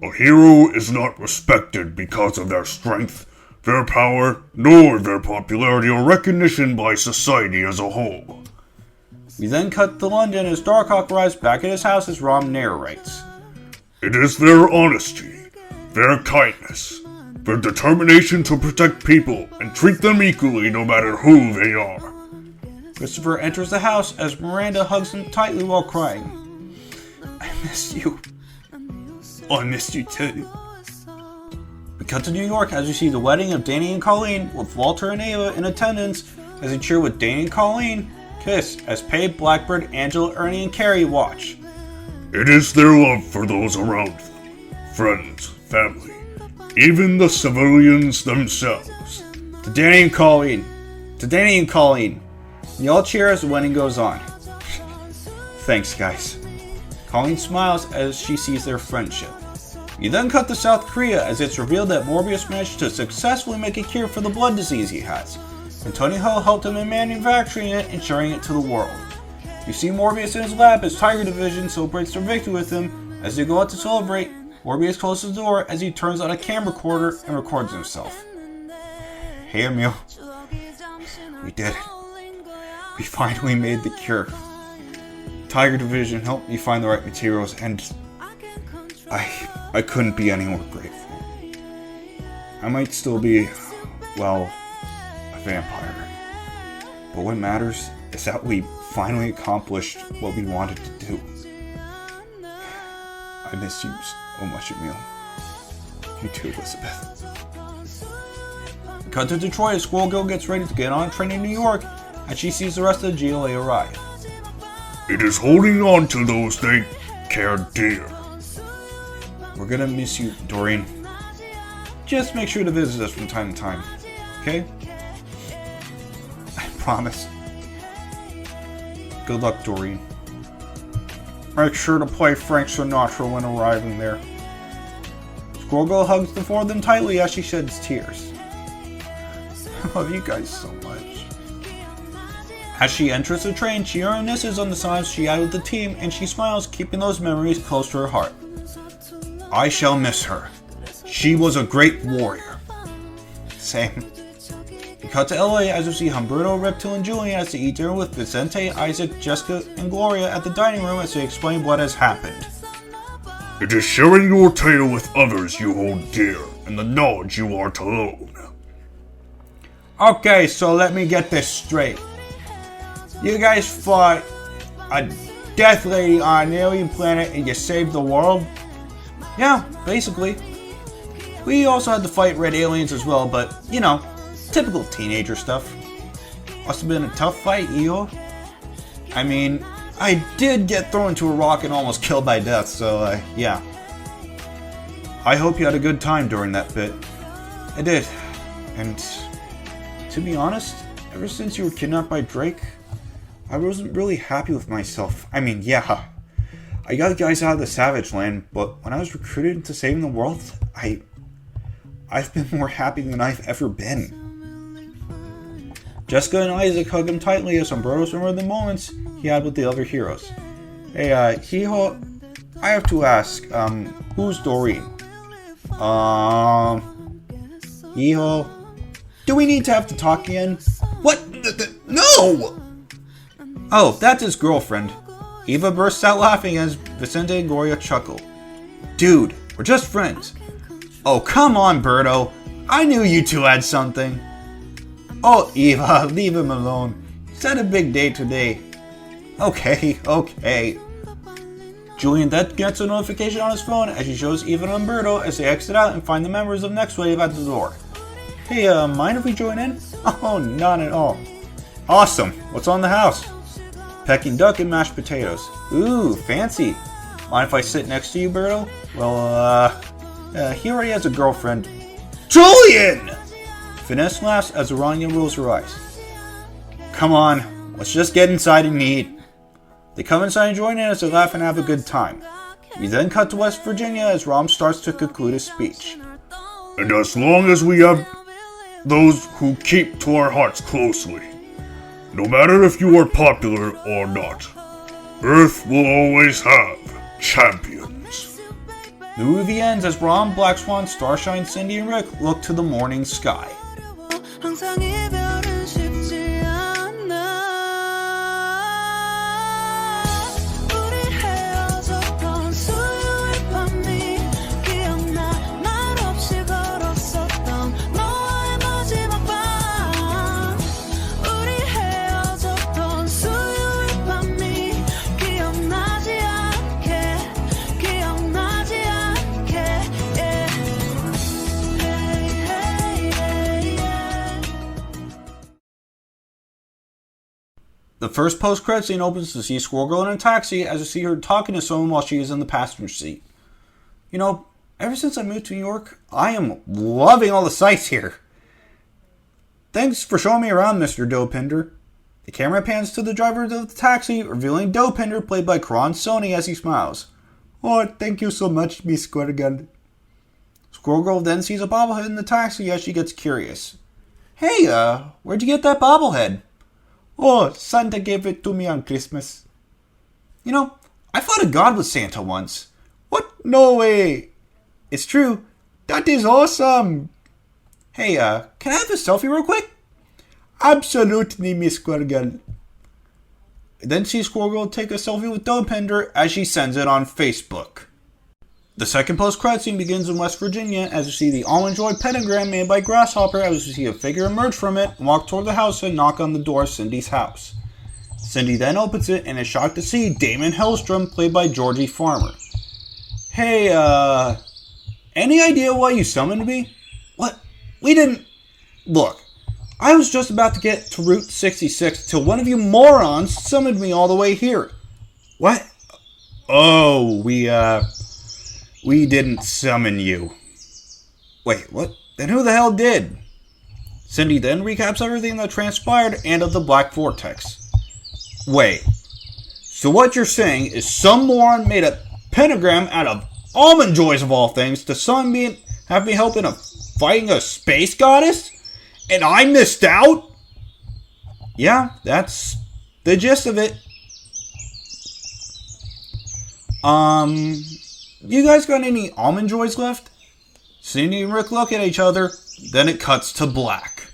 A hero is not respected because of their strength, their power, nor their popularity or recognition by society as a whole. We then cut to London as Darkhawk arrives back at his house as Ron narrates. It is their honesty, their kindness, their determination to protect people and treat them equally no matter who they are. Christopher enters the house as Miranda hugs him tightly while crying. I miss you. Oh, I missed you too. We cut to New York as we see the wedding of Danny and Colleen with Walter and Ava in attendance as they cheer with Danny and Colleen kiss as Paige, Blackbird, Angela, Ernie, and Carrie watch. It is their love for those around them, friends, family, even the civilians themselves. To Danny and Colleen. To Danny and Colleen. And y'all cheer as the wedding goes on. Thanks, guys. Colleen smiles as she sees their friendship. You then cut to South Korea as it's revealed that Morbius managed to successfully make a cure for the blood disease he has, and Tony Ho helped him in manufacturing it and sharing it to the world. You see Morbius in his lab as Tiger Division celebrates their victory with him. As they go out to celebrate, Morbius closes the door as he turns on a camera recorder and records himself. Hey Emil, we did it. We finally made the cure. Tiger Division helped me find the right materials, and I couldn't be any more grateful. I might still be, well, a vampire. But what matters is that we finally accomplished what we wanted to do. I miss you so much, Emil. You too, Elizabeth. Cut to Detroit as Squirrel Girl gets ready to get on a train in New York, and she sees the rest of the GLA arrive. It is holding on to those they care dear. We're gonna miss you, Doreen. Just make sure to visit us from time to time, okay? I promise. Good luck, Doreen. Make sure to play Frank Sinatra when arriving there. Squirrel Girl hugs the four of them tightly as she sheds tears. I love you guys so much. As she enters the train, she reminisces on the times she had with the team, and she smiles, keeping those memories close to her heart. I shall miss her. She was a great warrior. Same. We cut to LA as we see Humberto, Reptile, and Julian as they eat dinner with Vicente, Isaac, Jessica, and Gloria at the dining room as they explain what has happened. It is sharing your tale with others you hold dear, and the knowledge you are to own. Okay, so let me get this straight. You guys fought a death lady on an alien planet and you saved the world? Yeah, basically. We also had to fight red aliens as well, but, you know, typical teenager stuff. Must have been a tough fight, Eo. I mean, I did get thrown into a rock and almost killed by death, so, yeah. I hope you had a good time during that bit. I did. And, to be honest, ever since you were kidnapped by Drake, I wasn't really happy with myself. I mean, yeah, I got you guys out of the Savage Land, but when I was recruited into saving the world, I've been more happy than I've ever been. Jessica and Isaac hug him tightly as Humberto's remembered the moments he had with the other heroes. Hey, Hijo, I have to ask, who's Doreen? Hijo, do we need to have to talk again? What? No! Oh, that's his girlfriend. Eva bursts out laughing as Vicente and Gloria chuckle. Dude, we're just friends. Oh, come on, Berto. I knew you two had something. Oh, Eva, leave him alone. He's had a big day today. Okay. Julian then gets a notification on his phone as she shows Eva and Umberto as they exit out and find the members of Next Wave at the door. Hey, mind if we join in? Oh, not at all. Awesome. What's on the house? Peking duck and mashed potatoes. Ooh, fancy. Mind if I sit next to you, Berto? Well, he already has a girlfriend. Julian! Finesse laughs as Aranya rolls her eyes. Come on, let's just get inside and eat. They come inside and join in as they laugh and have a good time. We then cut to West Virginia as Rom starts to conclude his speech. And as long as we have those who keep to our hearts closely, no matter if you are popular or not, Earth will always have champions. The movie ends as Rom, Black Swan, Starshine, Cindy, and Rick look to the morning sky. 항상 이별은 쉽지 않아 우리 헤어졌던 수요일 밤이 기억나 말없이 걸었었던 너와의 마지막 밤 우리 헤어졌던 수요일 밤이 기억나지 않게 yeah. The first post-credit scene opens to see Squirrel Girl in a taxi as we see her talking to someone while she is in the passenger seat. You know, ever since I moved to New York, I am loving all the sights here. Thanks for showing me around, Mr. Dopinder. The camera pans to the driver of the taxi, revealing Dopinder, played by Karan Soni, as he smiles. Oh, thank you so much, Miss Squirrel Girl. Squirrel Girl then sees a bobblehead in the taxi as she gets curious. Hey, where'd you get that bobblehead? Oh, Santa gave it to me on Christmas. You know, I thought a god was Santa once. What? No way. It's true. That is awesome. Hey, can I have a selfie real quick? Absolutely, Miss Squirrel Girl. Then see Squirrel Girl take a selfie with Dopinder as she sends it on Facebook. The second post-credit scene begins in West Virginia as we see the Almond Joy pentagram made by Grasshopper as we see a figure emerge from it, walk toward the house, and knock on the door of Cindy's house. Cindy then opens it and is shocked to see Damon Hellstrom, played by Georgie Farmer. Hey, any idea why you summoned me? What? We didn't... Look, I was just about to get to Route 66 till one of you morons summoned me all the way here. What? Oh, we didn't summon you. Wait, what? Then who the hell did? Cindy then recaps everything that transpired and of the Black Vortex. Wait, so what you're saying is some moron made a pentagram out of Almond Joys of all things to summon me and have me help in fighting a space goddess? And I missed out? Yeah, that's the gist of it. You guys got any almond joys left? Cindy and Rick look at each other, then it cuts to black.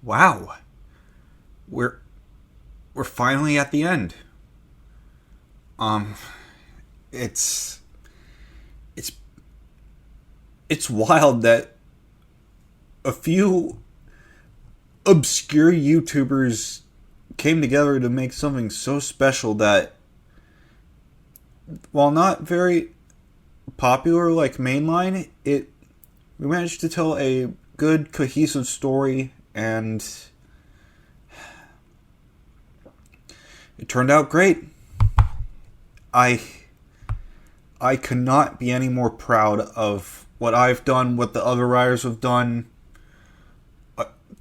Wow. We're finally at the end. It's wild that a few obscure YouTubers came together to make something so special that, while not very popular like mainline, we managed to tell a good, cohesive story, and it turned out great. I could not be any more proud of what I've done, what the other writers have done.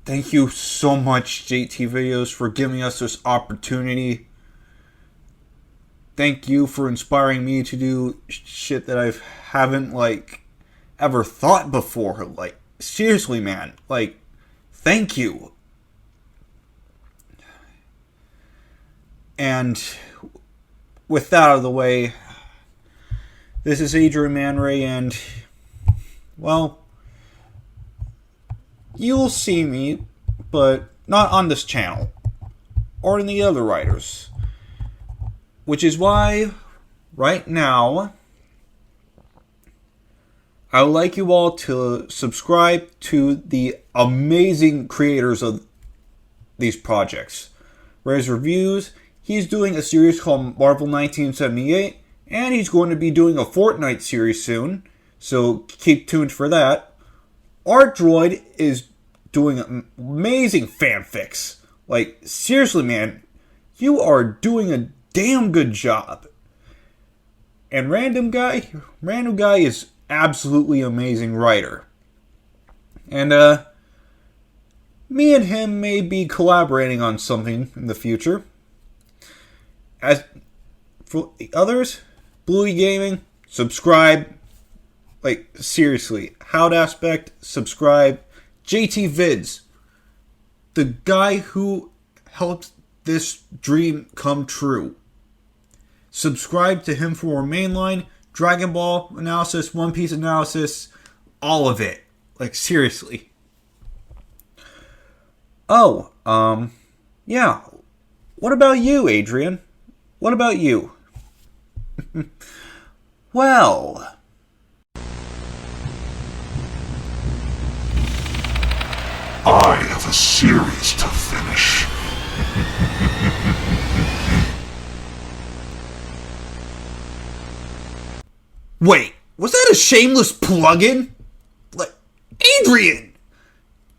Thank you so much, JT Videos, for giving us this opportunity. Thank you for inspiring me to do shit that I haven't, ever thought before. Seriously, man. Thank you. And with that out of the way, this is Adrian Manray, and, well, you'll see me, but not on this channel, or in the other writers. Which is why, right now, I would like you all to subscribe to the amazing creators of these projects. Ray's Reviews, he's doing a series called Marvel 1978, and he's going to be doing a Fortnite series soon, so keep tuned for that. Art Droid is doing amazing fanfics. Seriously, man, you are doing a damn good job. And Random Guy is absolutely amazing writer. And me and him may be collaborating on something in the future. As for the others, Bluey Gaming, subscribe. Seriously, Howd Aspect, subscribe. JT Vids, the guy who helped this dream come true. Subscribe to him for more mainline, Dragon Ball analysis, One Piece analysis, all of it. Seriously. Oh, yeah. What about you, Adrian? What about you? Well, I have a series to finish. wait, was that a shameless plug-in? Adrian!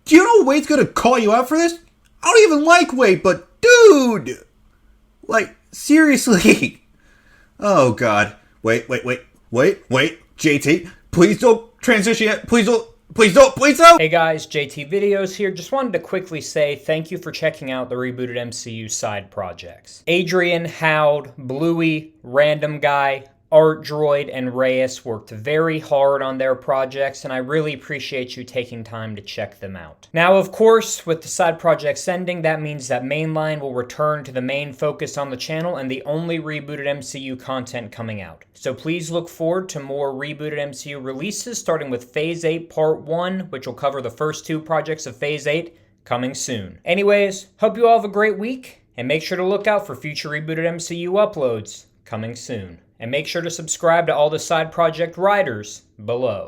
Do you know Wade's gonna call you out for this? I don't even like Wade, but dude! Seriously. Oh, God. Wait. JT, please don't transition yet. Please don't. Hey guys, JT Videos here. Just wanted to quickly say thank you for checking out the Rebooted MCU Side Projects. Adrian, Howd, Bluey, Random Guy, Art Droid, and Reyes worked very hard on their projects, and I really appreciate you taking time to check them out. Now, of course, with the side projects ending, that means that mainline will return to the main focus on the channel and the only Rebooted MCU content coming out. So please look forward to more Rebooted MCU releases, starting with Phase 8 Part 1, which will cover the first 2 projects of Phase 8, coming soon. Anyways, hope you all have a great week, and make sure to look out for future Rebooted MCU uploads, coming soon. And make sure to subscribe to all the side project writers below.